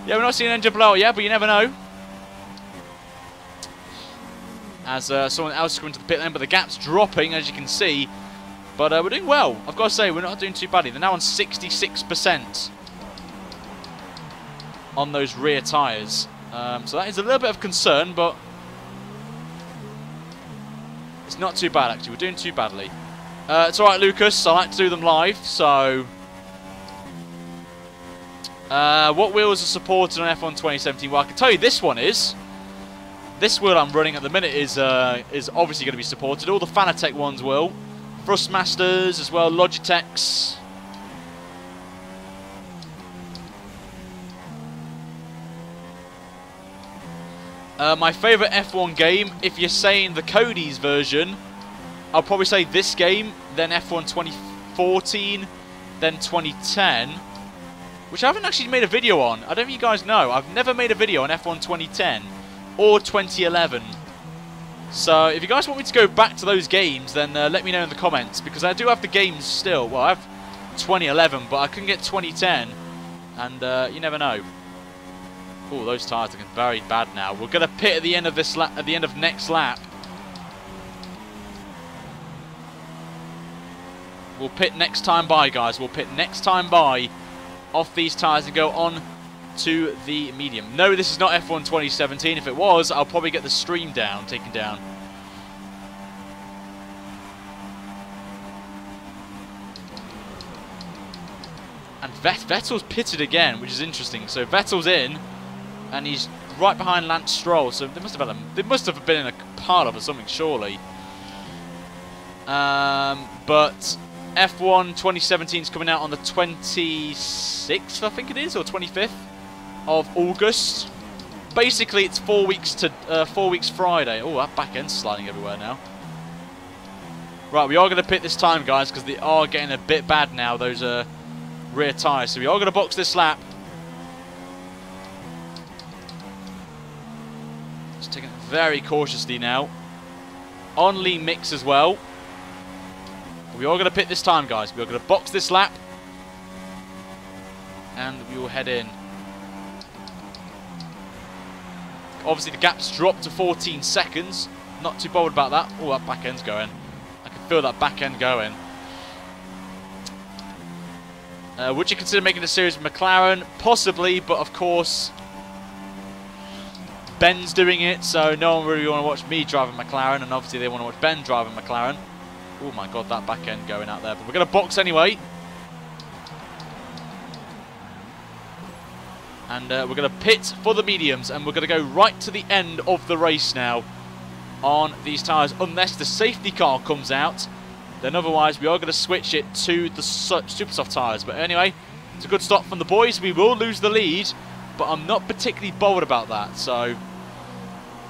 Yeah, we're not seeing an engine blowout yet, but you never know. As someone else is coming to the pit lane, but the gap's dropping, as you can see. But we're doing well. I've got to say, we're not doing too badly. They're now on 66% on those rear tyres. So that is a little bit of concern, but it's not too bad, actually. We're doing too badly. It's alright, Lucas. I like to do them live, so... what wheels are supported on F1 2017? Well, I can tell you this one is. This wheel I'm running at the minute is obviously going to be supported. All the Fanatec ones will. Thrustmasters as well, Logitechs. My favourite F1 game, if you're saying the Cody's version, I'll probably say this game, then F1 2014, then 2010. Which I haven't actually made a video on. I don't think you guys know. I've never made a video on F1 2010 or 2011. So if you guys want me to go back to those games, then let me know in the comments, because I do have the games still. Well, I have 2011, but I couldn't get 2010, and you never know. Oh, those tyres are looking very bad now. We're going to pit at the end of this lap, at the end of next lap. We'll pit next time by, guys. We'll pit next time by off these tyres and go on to the medium. No, this is not F1 2017. If it was, I'll probably get the stream taken down. And Vettel's pitted again, which is interesting. So Vettel's in, and he's right behind Lance Stroll. So they must have been in a pile-up or something, surely. But F1 2017 is coming out on the 26th, I think it is, or 25th of August. Basically, it's 4 weeks to 4 weeks Friday. Oh, that back end's sliding everywhere now. Right, we are going to pit this time, guys, because they are getting a bit bad now, those rear tyres. So we are going to box this lap. Just taking it very cautiously now. On lean mix as well. We are going to pit this time, guys. We are going to box this lap. And we will head in. Obviously, the gap's dropped to 14 seconds. Not too bothered about that. Oh, that back end's going. I can feel that back end going. Would you consider making a series with McLaren? Possibly, but of course, Ben's doing it, so no one really want to watch me driving McLaren, and obviously they want to watch Ben driving McLaren. Oh my god, that back end going out there, but we're going to box anyway. And we're going to pit for the mediums, and we're going to go right to the end of the race now on these tyres, unless the safety car comes out. Then otherwise we are going to switch it to the super soft tyres. But anyway, it's a good stop from the boys. We will lose the lead, but I'm not particularly bothered about that. So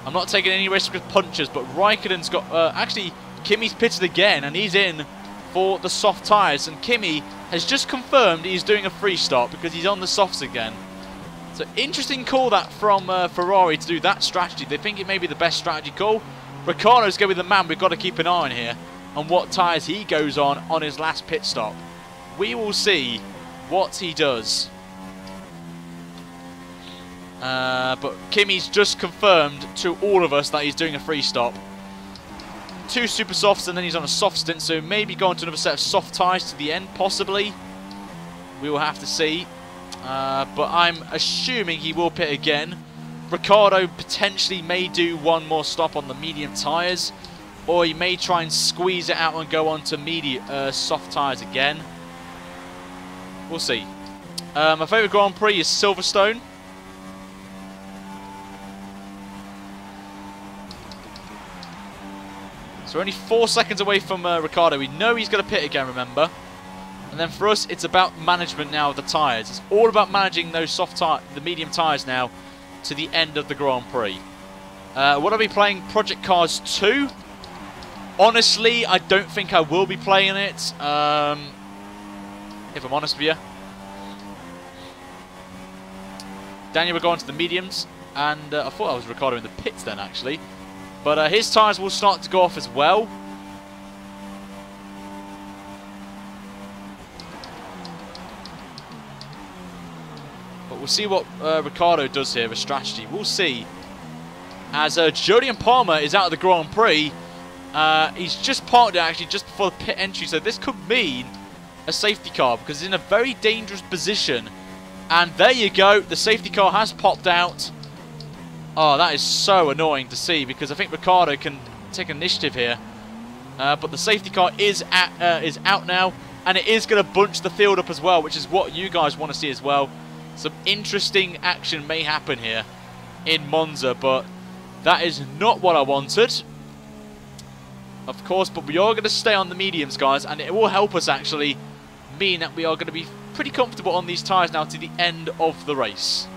I'm not taking any risk with punches. But Raikkonen's got... actually, Kimi's pitted again, and he's in for the soft tyres. And Kimi has just confirmed he's doing a free stop because he's on the softs again. So interesting call that from Ferrari to do that strategy. They think it may be the best strategy call. Ricciardo's going to be the man we've got to keep an eye on here, on what tyres he goes on his last pit stop. We will see what he does. But Kimi's just confirmed to all of us that he's doing a free stop. 2 super softs and then he's on a soft stint, so maybe going to another set of soft tyres to the end, possibly. We will have to see. But I'm assuming he will pit again. Ricciardo potentially may do one more stop on the medium tyres, or he may try and squeeze it out and go on to soft tyres again. We'll see. My favourite Grand Prix is Silverstone. So we're only 4 seconds away from Ricciardo. We know he's going to pit again, remember. And then for us, it's about management now of the tyres. It's all about managing those the medium tyres now to the end of the Grand Prix. Will I be playing Project Cars 2? Honestly, I don't think I will be playing it, if I'm honest with you. Daniel will go on to the mediums, and I thought I was Ricciardo in the pits then, actually. But his tyres will start to go off as well. But we'll see what Ricciardo does here with strategy. We'll see. As Jolyon Palmer is out of the Grand Prix. He's just parked it actually just before the pit entry, so this could mean a safety car because he's in a very dangerous position. And there you go, the safety car has popped out. Oh, that is so annoying to see because I think Ricciardo can take initiative here. But the safety car is out now, and it is going to bunch the field up as well, which is what you guys want to see as well. Some interesting action may happen here in Monza, but that is not what I wanted. Of course, but we are going to stay on the mediums, guys, and it will help us actually mean that we are going to be pretty comfortable on these tyres now to the end of the race.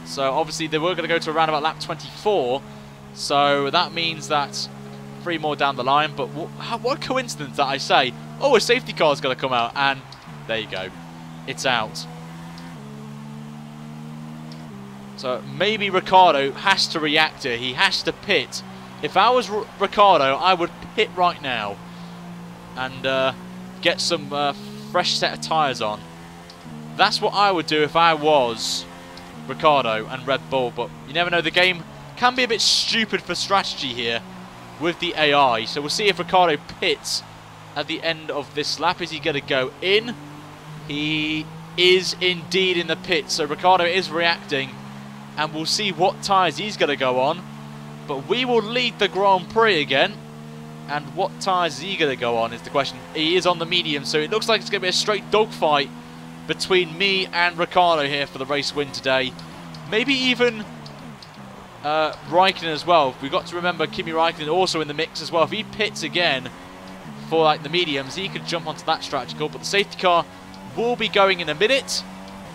So obviously they were going to go to around about lap 24, so that means that 3 more down the line. But what a coincidence that I say, oh, a safety car is going to come out, and there you go, it's out. So maybe Ricciardo has to react here. He has to pit. If I was Ricciardo, I would pit right now and get some fresh set of tyres on. That's what I would do if I was Ricciardo and Red Bull. But you never know. The game can be a bit stupid for strategy here with the AI. So we'll see if Ricciardo pits at the end of this lap. Is he going to go in? He is indeed in the pit. So Ricciardo is reacting. And we'll see what tyres he's going to go on. But we will lead the Grand Prix again. And what tyres is he going to go on is the question. He is on the medium, so it looks like it's going to be a straight dogfight between me and Ricciardo here for the race win today. Maybe even Raikkonen as well. We've got to remember Kimi Raikkonen also in the mix as well. If he pits again for like the mediums, he could jump onto that strategy call. But the safety car will be going in a minute,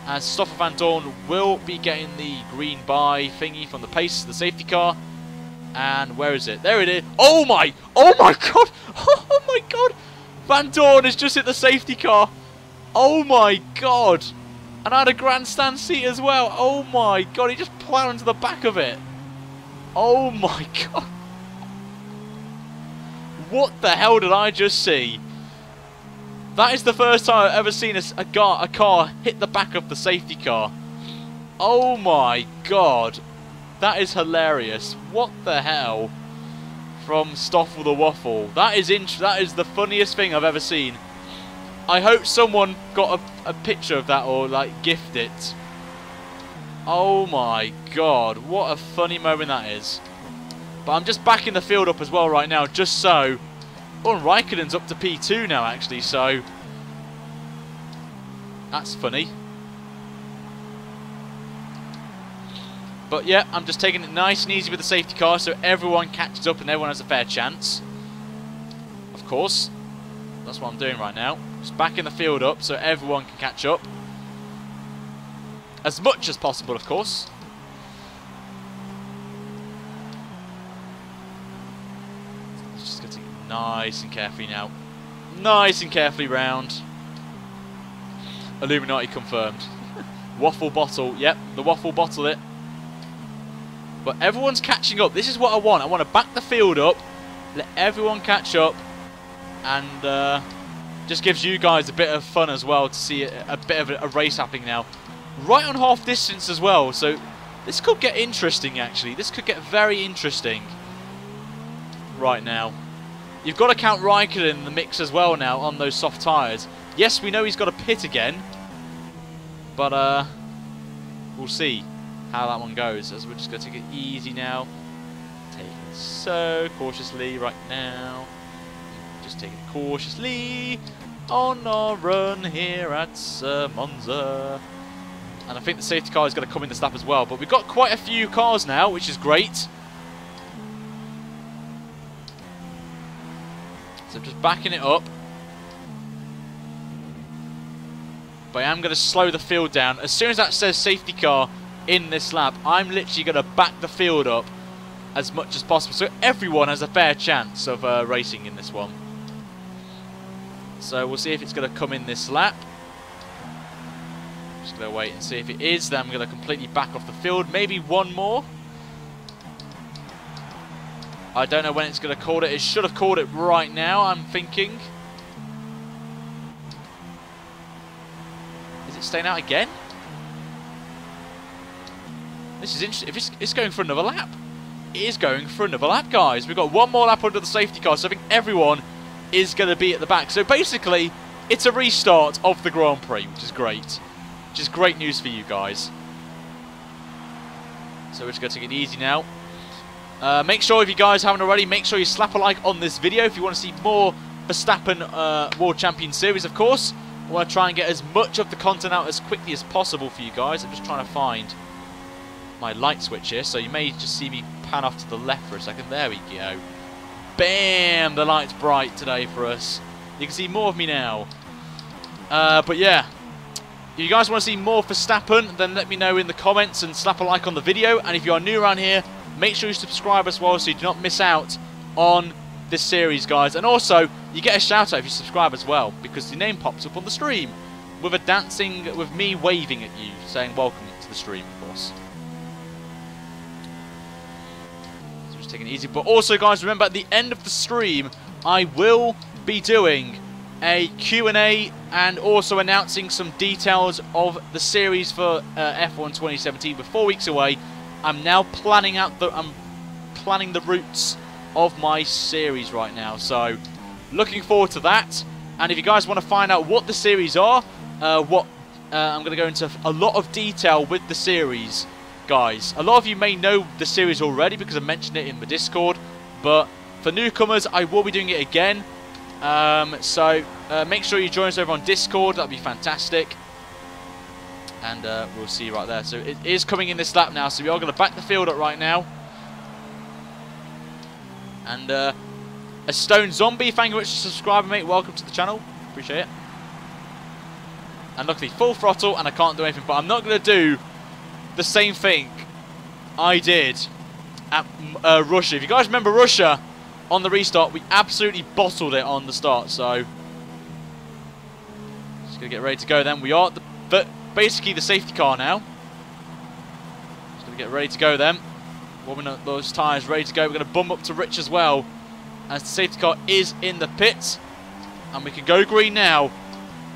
as Stoffel van Dorn will be getting the green by thingy from the pace, the safety car. And where is it? There it is. Oh my god! Oh my god! Van Dorn has just hit the safety car. Oh my god! And I had a grandstand seat as well. Oh my god, he just plowed into the back of it. Oh my god. What the hell did I just see? That is the first time I've ever seen a car hit the back of the safety car. Oh my god. That is hilarious. What the hell? from Stoffel the Waffle. That is the funniest thing I've ever seen. I hope someone got a picture of that or like gift it. Oh my god, what a funny moment that is. But I'm just backing the field up as well right now, just so. Oh, and Raikkonen's up to P2 now actually, so that's funny. But yeah, I'm just taking it nice and easy with the safety car so everyone catches up and everyone has a fair chance. Of course. That's what I'm doing right now. Just backing the field up so everyone can catch up. As much as possible, of course. Just getting nice and carefully now. Nice and carefully round. Illuminati confirmed. Waffle bottle. Yep, the waffle bottle it. But everyone's catching up. This is what I want. I want to back the field up. Let everyone catch up. And just gives you guys a bit of fun as well to see a bit of a race happening now. Right on half distance as well. So this could get interesting actually. This could get very interesting right now. You've got to count Raikkonen in the mix as well now on those soft tyres. Yes, we know he's got a pit again. But we'll see how that one goes. As we're just going to take it easy now. Taking it so cautiously right now. Just taking it cautiously on our run here at Monza. And I think the safety car is going to come in this lap as well. But we've got quite a few cars now, which is great. So just backing it up. But I am going to slow the field down. As soon as that says safety car in this lap, I'm literally going to back the field up as much as possible. So everyone has a fair chance of racing in this one. So we'll see if it's going to come in this lap. Just going to wait and see if it is. Then I'm going to completely back off the field. Maybe one more. I don't know when it's going to call it. It should have called it right now, I'm thinking. Is it staying out again? This is interesting. If it's going for another lap. It is going for another lap, guys. We've got one more lap under the safety car, so I think everyone is going to be at the back. So basically, it's a restart of the Grand Prix, which is great. Which is great news for you guys. So we're just going to take it easy now. Make sure, if you guys haven't already, make sure you slap a like on this video if you want to see more Verstappen World Champion Series, of course. I want to try and get as much of the content out as quickly as possible for you guys. I'm just trying to find my light switch here, so you may just see me pan off to the left for a second. There we go. Bam! The light's bright today for us. You can see more of me now. But yeah, if you guys want to see more Verstappen, then let me know in the comments and slap a like on the video. And if you are new around here, make sure you subscribe as well so you do not miss out on this series, guys. And also, you get a shout out if you subscribe as well, because your name pops up on the stream with a dancing, with me waving at you, saying welcome to the stream, of course. So just taking it easy. But also, guys, remember at the end of the stream, I will be doing a Q&A and also announcing some details of the series for F1 2017. We're 4 weeks away. I'm now planning out the routes of my series right now, so looking forward to that. And if you guys want to find out what the series are, I'm going to go into a lot of detail with the series, guys. A lot of you may know the series already because I mentioned it in the Discord, but for newcomers, I will be doing it again. So make sure you join us over on Discord. That'd be fantastic. And we'll see you right there. So it is coming in this lap now. So we are going to back the field up right now. And a Stone Zombie, thank you very much for subscribing, mate. Welcome to the channel. Appreciate it. And luckily, full throttle, and I can't do anything. But I'm not going to do the same thing I did at Russia. If you guys remember Russia on the restart, we absolutely bottled it on the start. So just going to get ready to go then. We are at basically the safety car now. Just going to get ready to go then. Warming up those tyres, ready to go. We're going to bump up to Rich as well, as the safety car is in the pit. And we can go green now.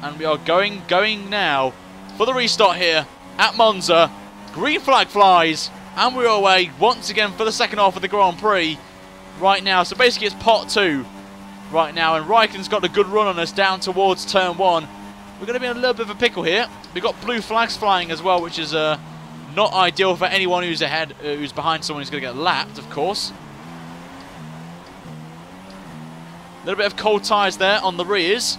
And we are going now for the restart here at Monza. Green flag flies. And we're away once again for the second half of the Grand Prix. right now. So basically it's pot 2 right now, and Raikkonen's got a good run on us down towards turn 1. We're going to be in a little bit of a pickle here. We've got blue flags flying as well, which is not ideal for anyone who's ahead, who's behind someone who's going to get lapped, of course. A little bit of cold tyres there on the rears,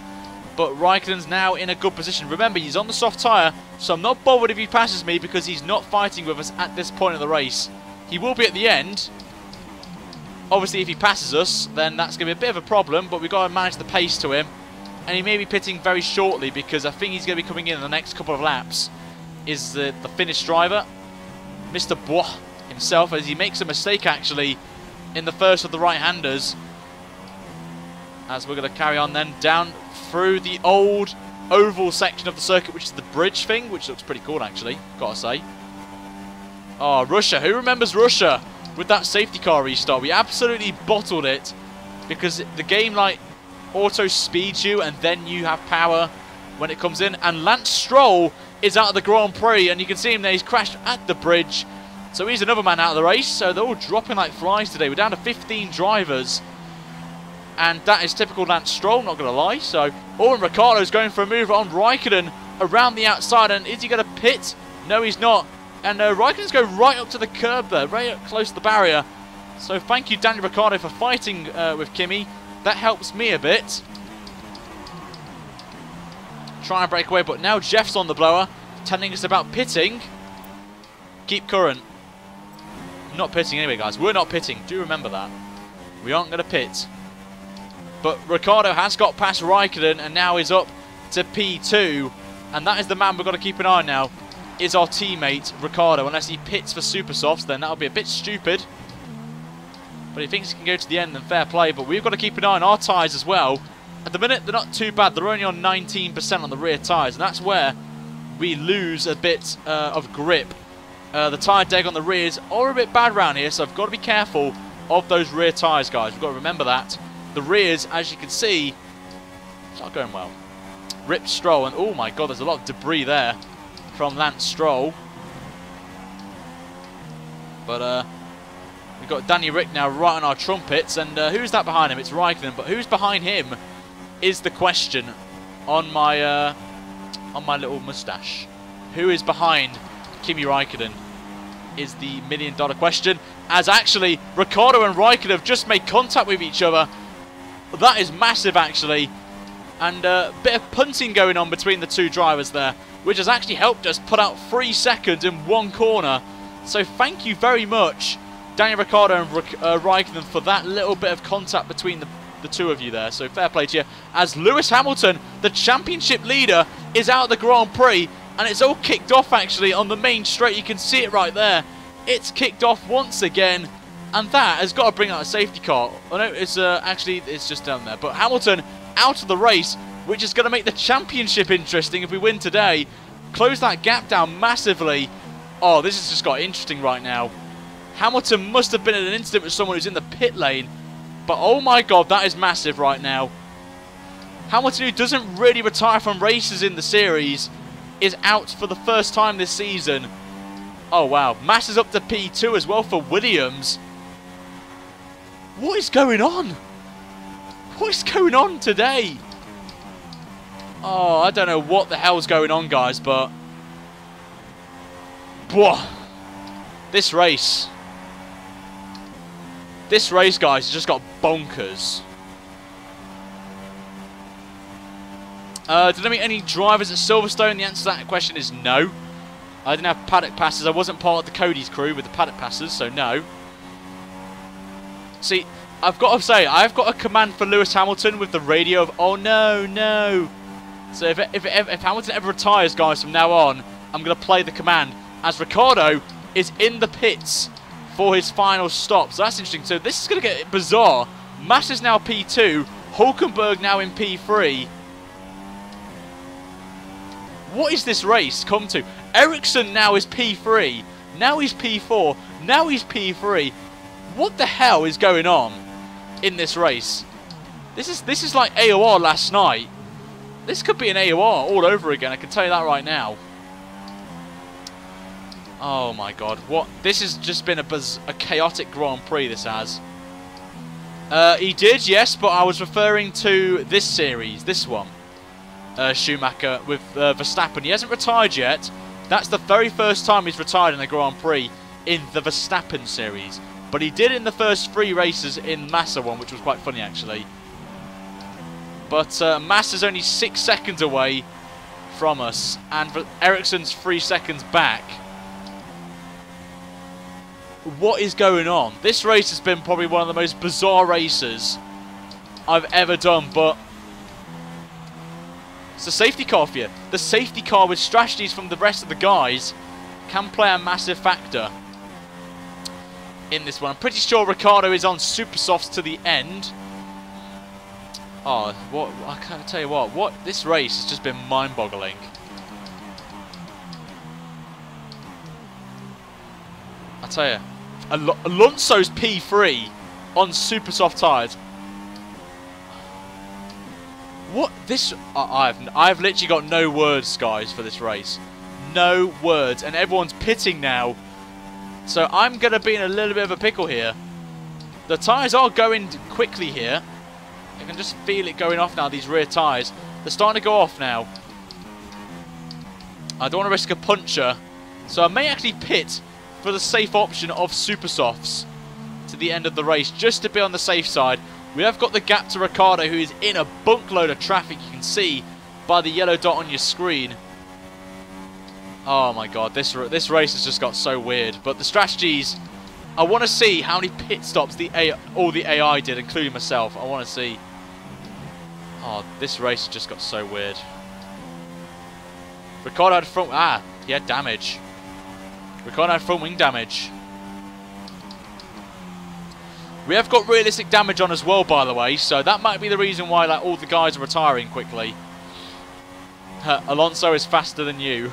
but Raikkonen's now in a good position. Remember, he's on the soft tyre, so I'm not bothered if he passes me because he's not fighting with us at this point of the race. He will be at the end. Obviously, if he passes us, then that's going to be a bit of a problem, but we've got to manage the pace to him. And he may be pitting very shortly because I think he's going to be coming in the next couple of laps. Is the Finnish driver, Mr. Bois himself, as he makes a mistake actually in the first of the right-handers. As we're going to carry on then down through the old oval section of the circuit, which is the bridge thing, which looks pretty cool actually, gotta say. Oh, Russia. Who remembers Russia with that safety car restart? We absolutely bottled it because the game like auto speeds you and then you have power when it comes in. And Lance Stroll is out of the Grand Prix, and you can see him there. He's crashed at the bridge. So he's another man out of the race. So they're all dropping like flies today. We're down to 15 drivers. And that is typical Lance Stroll, not going to lie. So Owen Ricciardo's going for a move on Raikkonen around the outside. And is he going to pit? No, he's not. And Raikkonen's going right up to the curb there, right up close to the barrier. So thank you, Daniel Ricciardo, for fighting with Kimi. That helps me a bit. Try and break away, but now Jeff's on the blower, telling us about pitting. Keep current. Not pitting anyway, guys. We're not pitting. Do remember that. We aren't going to pit. But Ricciardo has got past Raikkonen and now is up to P2. And that is the man we've got to keep an eye on now, is our teammate Ricciardo. Unless he pits for super softs, then that'll be a bit stupid. But he thinks he can go to the end, then fair play. But we've got to keep an eye on our tyres as well. At the minute, they're not too bad. They're only on 19% on the rear tyres. And that's where we lose a bit of grip. The tyre deg on the rears are a bit bad around here, so I've got to be careful of those rear tyres, guys. We've got to remember that. The rears, as you can see, it's not going well. Rip Stroll, and oh my god, there's a lot of debris there from Lance Stroll. But we've got Danny Rick now right on our trumpets, and who's that behind him? It's Raikkonen, but who's behind him is the question on my little moustache. Who is behind Kimi Raikkonen is the million-dollar question, as actually Ricciardo and Raikkonen have just made contact with each other. That is massive actually, and a bit of punting going on between the two drivers there, which has actually helped us put out 3 seconds in one corner. So thank you very much, Daniel Ricciardo and Raikkonen, for that little bit of contact between the two of you there. So fair play to you. As Lewis Hamilton, the championship leader, is out of the Grand Prix, and it's all kicked off actually on the main straight. You can see it right there. It's kicked off once again, and that has got to bring out a safety car. Oh no, it's actually it's just down there. But Hamilton out of the race, which is going to make the championship interesting if we win today. Close that gap down massively. Oh, this has just got interesting right now. Hamilton must have been in an incident with someone who's in the pit lane. But oh my god, that is massive right now. Hamilton, who doesn't really retire from races in the series, is out for the first time this season. Oh wow, Mass is up to P2 as well for Williams. What is going on? What is going on today? Oh, I don't know what the hell's going on, guys, but... Whoa. This race, guys, has just got bonkers. Did I meet any drivers at Silverstone? The answer to that question is no. I didn't have paddock passes. I wasn't part of the Cody's crew with the paddock passes, so no. See, I've got to say, I've got a command for Lewis Hamilton with the radio of, oh no, no. So if Hamilton ever retires, guys, from now on, I'm going to play the command, as Ricciardo is in the pits for his final stop. So that's interesting. So this is going to get bizarre. Mass is now P2. Hulkenberg now in P3. What is this race come to? Ericsson now is P3. Now he's P4. Now he's P3. What the hell is going on in this race? This is like AOR last night. This could be an AOR all over again. I can tell you that right now. Oh my god, what? This has just been a chaotic Grand Prix, this has. He did, yes, but I was referring to this series, this one. Schumacher with Verstappen. He hasn't retired yet. That's the very first time he's retired in a Grand Prix in the Verstappen series. But he did in the first 3 races in Massa one, which was quite funny actually. But Massa's only 6 seconds away from us, and Ericsson's 3 seconds back. What is going on? This race has been probably one of the most bizarre races I've ever done, but it's a safety car for you. The safety car with strategies from the rest of the guys can play a massive factor in this one. I'm pretty sure Ricciardo is on super softs to the end. Oh, what I can't tell you what this race has just been mind-boggling. I tell you, Alonso's P3 on super soft tyres. What this? I've literally got no words, guys, for this race. No words, and everyone's pitting now. So I'm gonna be in a little bit of a pickle here. The tyres are going quickly here. I can just feel it going off now. These rear tyres, they're starting to go off now. I don't want to risk a puncture, so I may actually pit for the safe option of super softs to the end of the race, just to be on the safe side. We have got the gap to Ricciardo, who is in a bunkload of traffic. You can see by the yellow dot on your screen. Oh my god, this race has just got so weird. But the strategies, I want to see how many pit stops all the AI did, including myself. I want to see. Oh, this race has just got so weird. Ricciardo had front. He had damage. Ricciardo had front wing damage. We have got realistic damage on as well, by the way, so that might be the reason why like all the guys are retiring quickly. Alonso is faster than you.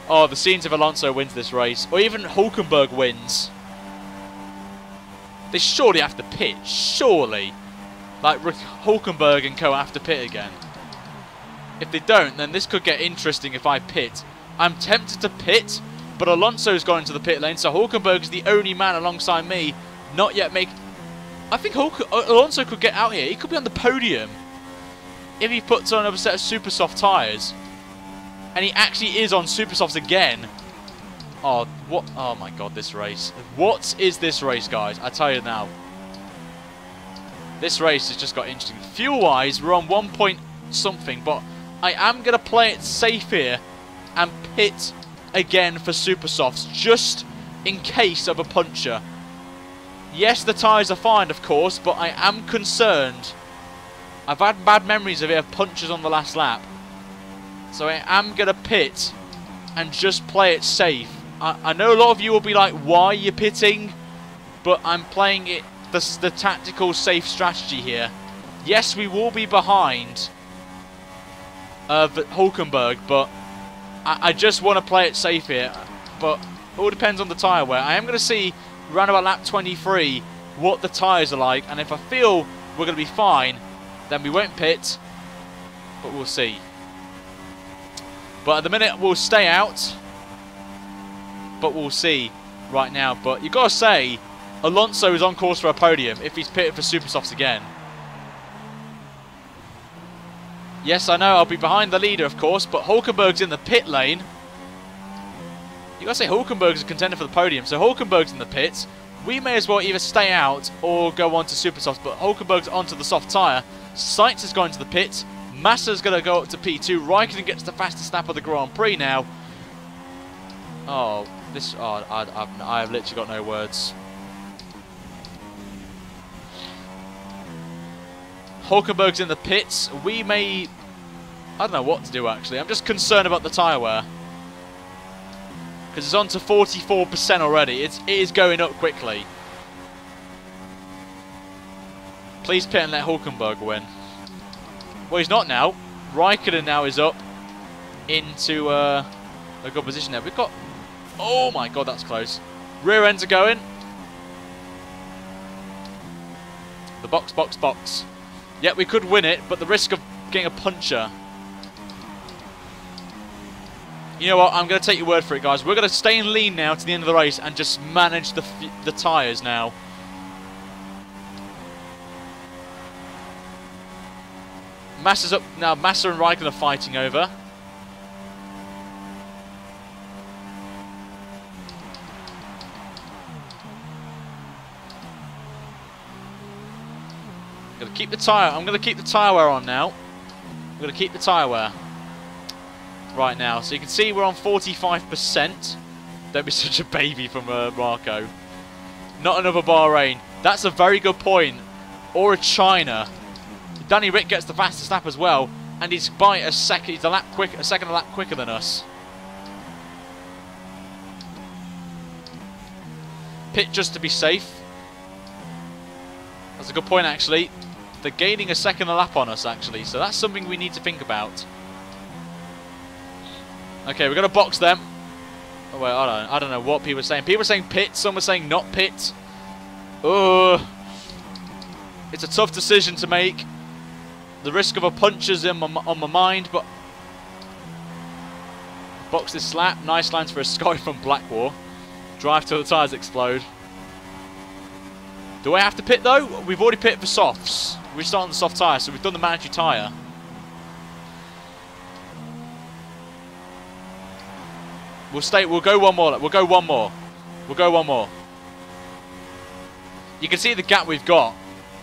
Oh, the scenes if Alonso wins this race, or even Hulkenberg wins. They surely have to pit, surely. Like Hulkenberg and co have to pit again. If they don't, then this could get interesting if I pit. I'm tempted to pit, but Alonso's gone into the pit lane, so Hulkenberg is the only man alongside me not yet make. I think Alonso could get out here. He could be on the podium if he puts on another set of super soft tyres. And he actually is on super softs again. Oh, what? Oh my god, this race. What is this race, guys? I tell you now. This race has just got interesting. Fuel-wise, we're on 1 point something, but I am going to play it safe here and pit again for super softs, just in case of a puncture. Yes, the tyres are fine, of course, but I am concerned. I've had bad memories of it of punches on the last lap. So I am going to pit and just play it safe. I know a lot of you will be like, why are you pitting? But I'm playing it the tactical safe strategy here. Yes, we will be behind Hulkenberg, but I just want to play it safe here. But it all depends on the tyre wear. I am going to see around about lap 23 what the tyres are like, and if I feel we're going to be fine, then we won't pit, but we'll see. But at the minute we'll stay out, but we'll see right now. But you've got to say Alonso is on course for a podium if he's pitted for super softs again. Yes, I know I'll be behind the leader, of course, but Hulkenberg's in the pit lane. You got to say Hulkenberg's a contender for the podium, so Hulkenberg's in the pits. We may as well either stay out or go on to super softs, but Hulkenberg's onto the soft tyre. Sainz has gone to the pits. Massa's going to go up to P2. Raikkonen gets the fastest lap of the Grand Prix now. Oh, this. Oh, I've literally got no words. Hulkenberg's in the pits. We may. I don't know what to do actually. I'm just concerned about the tyre wear. Because it's on to 44% already. It is going up quickly. Please pit and let Hulkenberg win. Well, he's not now. Raikkonen now is up into a good position there. We've got... Oh my god, that's close. Rear ends are going. The box, box, box. Yeah, we could win it, but the risk of getting a puncture. You know what? I'm going to take your word for it, guys. We're going to stay in lean now to the end of the race and just manage the tyres now. Massa's up now. Massa and Raikkonen are fighting over. I'm gonna keep the tyre. I'm gonna keep the tyre wear on now. I'm gonna keep the tyre wear right now. So you can see we're on 45%. Don't be such a baby from Marco. Not another Bahrain. That's a very good point. Or a China. Danny Rick gets the fastest lap as well, and he's by a second. He's a second a lap quicker than us. Pit just to be safe. That's a good point, actually. They're gaining a second a lap on us, actually, so that's something we need to think about. Okay, we're gonna box them. Oh wait, I don't know what people are saying. People are saying pit. Some are saying not pit. It's a tough decision to make. The risk of a punch is on my mind, but box this lap. Nice lines for a Sky from Blackwall. Drive till the tyres explode. Do I have to pit though? We've already pitted for softs. We're starting the soft tyre, so we've done the mandatory tyre. We'll go one more. We'll go one more. We'll go one more. You can see the gap we've got.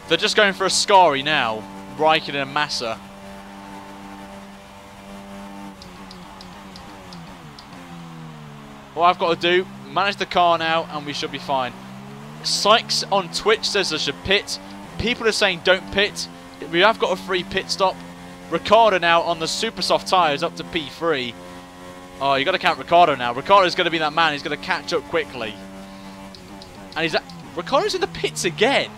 They're just going for a Scari now. Raikkonen and Massa. All I've got to do, manage the car now, and we should be fine. Sykes on Twitch says I should pit. People are saying don't pit. We have got a free pit stop. Ricciardo now on the super soft tyres up to P3. Oh, you got to count Ricciardo now. Ricciardo's going to be that man. He's going to catch up quickly. And Ricciardo's in the pits again.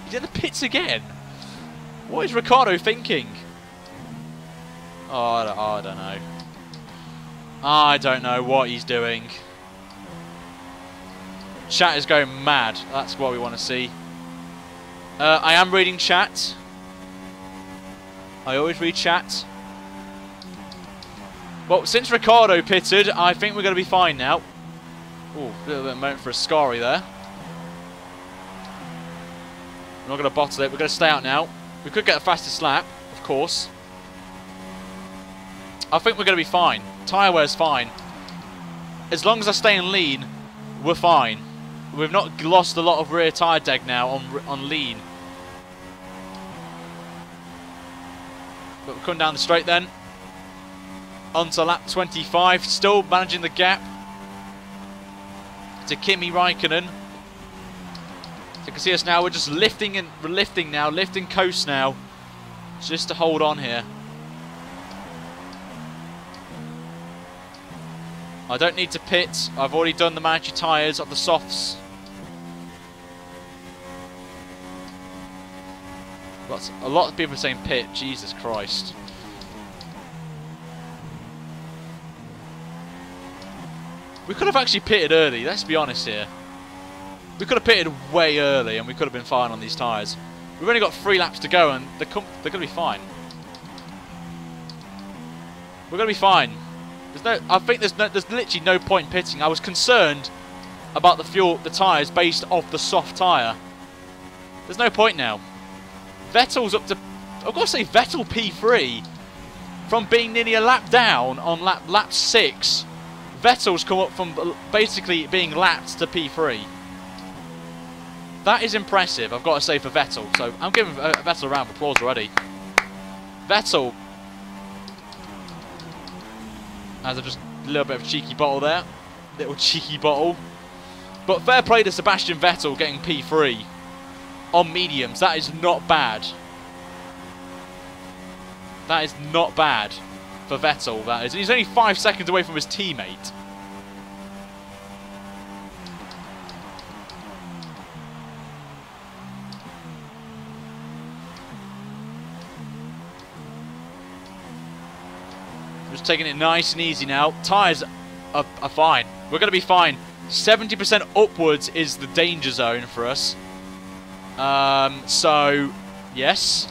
He's in the pits again. What is Ricciardo thinking? Oh, I don't know. I don't know what he's doing. Chat is going mad. That's what we want to see. I am reading chat. I always read chat. Well, since Ricciardo pitted, I think we're going to be fine now. Oh, a little bit of a moment for a Scari there. We're not going to bottle it. We're going to stay out now. We could get the fastest lap, of course. I think we're going to be fine. Tyre wear's fine. As long as I stay in lean, we're fine. We've not lost a lot of rear tyre deg now on lean. But we're coming down the straight then. Onto lap 25. Still managing the gap to Kimi Raikkonen. So you can see us now. We're just lifting and lifting now. Lifting coast now. Just to hold on here. I don't need to pit. I've already done the mandatory tyres of the softs. A lot of people are saying pit. Jesus Christ. We could have actually pitted early. Let's be honest here. We could have pitted way early and we could have been fine on these tyres. We've only got 3 laps to go and they're going to be fine. We're going to be fine. I think there's literally no point pitting. I was concerned about the tyres based off the soft tyre. There's no point now. Vettel's up to, I've got to say, Vettel P3 from being nearly a lap down on lap 6. Vettel's come up from basically being lapped to P3. That is impressive, I've got to say, for Vettel. So I'm giving Vettel a round of applause already. Vettel has just a little bit of a cheeky bottle there. Little cheeky bottle. But fair play to Sebastian Vettel getting P3 on mediums. That is not bad. That is not bad for Vettel, that is. He's only 5 seconds away from his teammate. Just taking it nice and easy now. Tyres are fine. We're going to be fine. 70% upwards is the danger zone for us. So, yes.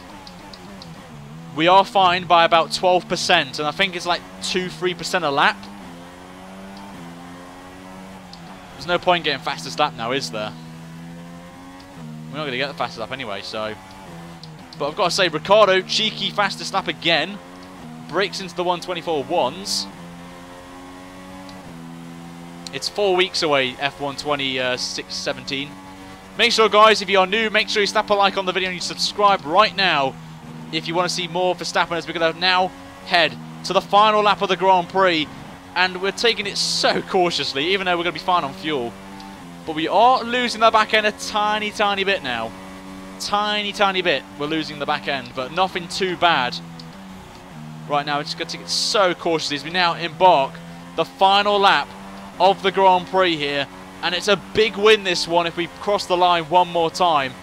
We are fine by about 12%. And I think it's like 2-3% a lap. There's no point getting fastest lap now, is there? We're not going to get the fastest lap anyway, so... But I've got to say, Ricciardo, cheeky fastest lap again. Breaks into the 124.1s. It's 4 weeks away, F1 2017. Make sure, guys, if you are new, make sure you slap a like on the video and you subscribe right now if you want to see more Verstappen, as we're going to now head to the final lap of the Grand Prix. And we're taking it so cautiously, even though we're going to be fine on fuel. But we are losing the back end a tiny, tiny bit now. Tiny, tiny bit. We're losing the back end, but nothing too bad. Right now, we're just going to take it so cautiously as we now embark the final lap of the Grand Prix here. And it's a big win, this one, if we cross the line one more time.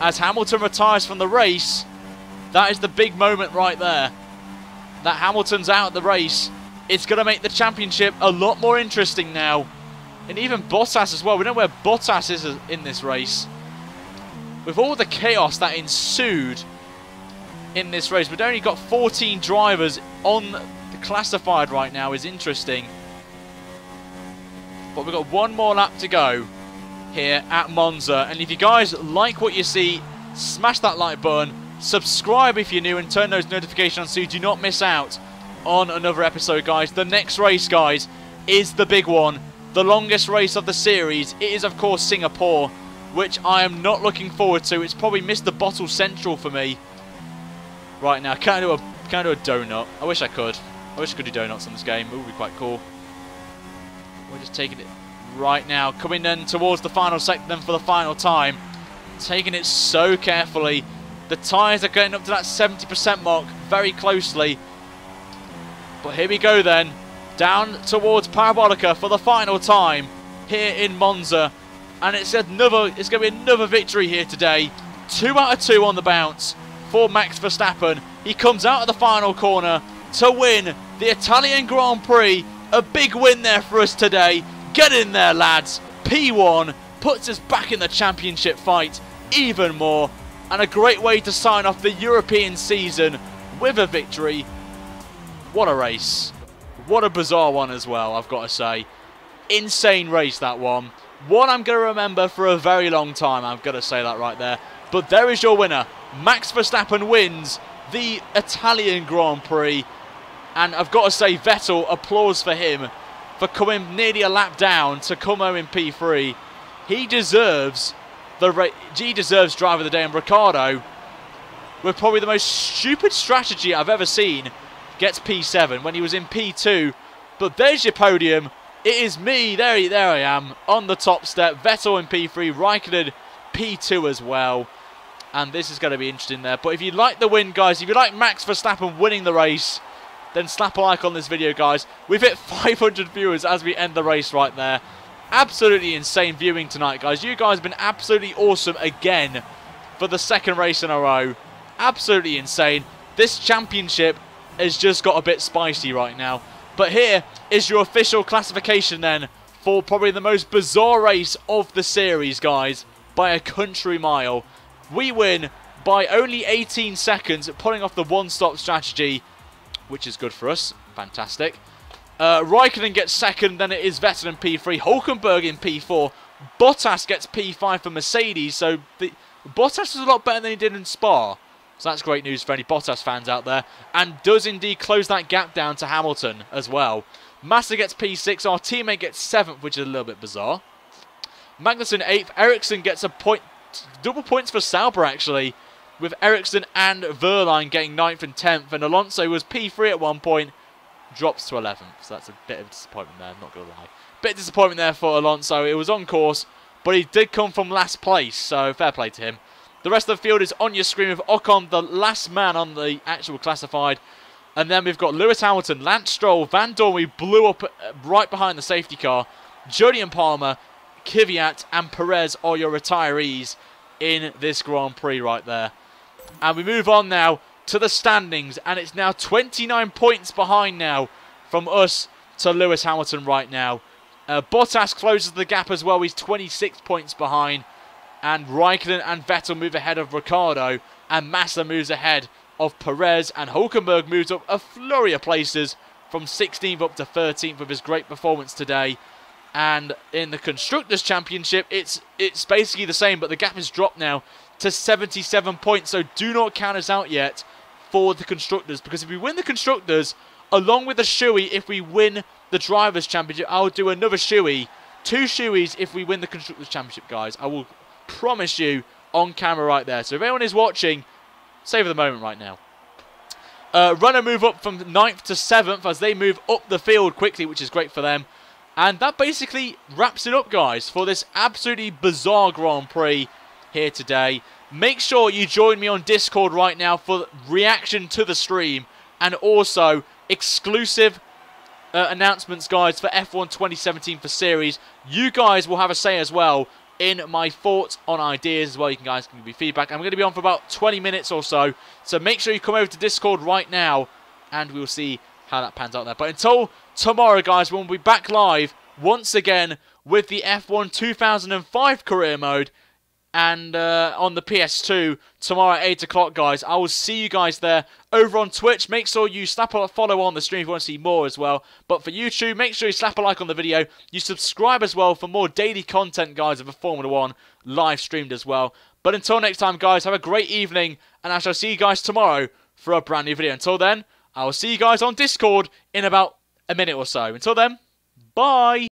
As Hamilton retires from the race, that is the big moment right there. That Hamilton's out of the race. It's going to make the championship a lot more interesting now. And even Bottas as well. We don't know where Bottas is in this race. With all the chaos that ensued in this race, we've only got 14 drivers on the classified right now, is interesting. But we've got one more lap to go here at Monza. And if you guys like what you see, smash that like button, subscribe if you're new, and turn those notifications on so you do not miss out on another episode, guys. The next race, guys, is the big one. The longest race of the series. It is, of course, Singapore, which I am not looking forward to. It's probably Mr. Bottle Central for me right now. Can I do a donut? I wish I could. I wish I could do donuts in this game. It would be quite cool. We're just taking it right now. Coming then towards the final sector then for the final time. Taking it so carefully. The tyres are getting up to that 70% mark very closely. But here we go then. Down towards Parabolica for the final time here in Monza. And it's going to be another victory here today. 2 out of 2 on the bounce for Max Verstappen. He comes out of the final corner to win the Italian Grand Prix. A big win there for us today. Get in there, lads. P1 puts us back in the championship fight even more. And a great way to sign off the European season with a victory. What a race. What a bizarre one as well, I've got to say. Insane race, that one. One I'm going to remember for a very long time. I've got to say that right there. But there is your winner. Max Verstappen wins the Italian Grand Prix. And I've got to say, Vettel, applause for him for coming nearly a lap down to come home in P3. He deserves driver of the day. And Ricciardo, with probably the most stupid strategy I've ever seen, gets P7 when he was in P2. But there's your podium. It is me. There I am on the top step. Vettel in P3, Raikkonen P2 as well. And this is going to be interesting there. But if you like the win, guys, if you like Max Verstappen winning the race, then slap a like on this video, guys. We've hit 500 viewers as we end the race right there. Absolutely insane viewing tonight, guys. You guys have been absolutely awesome again for the second race in a row. Absolutely insane. This championship has just got a bit spicy right now. But here is your official classification then for probably the most bizarre race of the series, guys, by a country mile. We win by only 18 seconds, pulling off the one-stop strategy, which is good for us. Fantastic. Raikkonen gets second, then it is Vettel in P3. Hulkenberg in P4. Bottas gets P5 for Mercedes, so Bottas is a lot better than he did in Spa. So that's great news for any Bottas fans out there. And does indeed close that gap down to Hamilton as well. Massa gets P6. Our teammate gets 7th, which is a little bit bizarre. Magnussen 8th. Ericsson gets a point. Double points for Sauber, actually. With Ericsson and Verline getting 9th and 10th. And Alonso was P3 at one point. Drops to 11th. So that's a bit of a disappointment there, I'm not going to lie. Bit of disappointment there for Alonso. It was on course, but he did come from last place. So fair play to him. The rest of the field is on your screen with Ocon, the last man on the actual classified. And then we've got Lewis Hamilton, Lance Stroll, Van Dorn, we blew up right behind the safety car. Jolyon Palmer, Kvyat and Perez are your retirees in this Grand Prix right there. And we move on now to the standings. And it's now 29 points behind now from us to Lewis Hamilton right now. Bottas closes the gap as well. He's 26 points behind. And Raikkonen and Vettel move ahead of Ricciardo. And Massa moves ahead of Perez. And Hulkenberg moves up a flurry of places from 16th up to 13th with his great performance today. And in the Constructors' Championship, it's basically the same, but the gap has dropped now to 77 points. So do not count us out yet for the Constructors, because if we win the Constructors, along with the shoey, if we win the Drivers' Championship, I'll do another shoey. 2 shoeys if we win the Constructors' Championship, guys. I will promise you on camera right there. So if anyone is watching, save the moment right now. Runner move up from 9th to 7th as they move up the field quickly, which is great for them. And that basically wraps it up, guys, for this absolutely bizarre Grand Prix here today. Make sure you join me on Discord right now for reaction to the stream and also exclusive announcements, guys, for F1 2017 for Series. You guys will have a say as well in my thoughts on ideas as well. You guys can give me feedback. I'm going to be on for about 20 minutes or so. So make sure you come over to Discord right now and we'll see how that pans out there. But until tomorrow, guys, we'll be back live once again with the F1 2005 career mode and on the PS2 tomorrow at 8 o'clock, guys. I will see you guys there over on Twitch. Make sure you slap a follow on the stream if you want to see more as well. But for YouTube, make sure you slap a like on the video. You subscribe as well for more daily content, guys, of a Formula 1 live streamed as well. But until next time, guys, have a great evening, and I shall see you guys tomorrow for a brand new video. Until then, I will see you guys on Discord in about a minute or so. Until then, bye!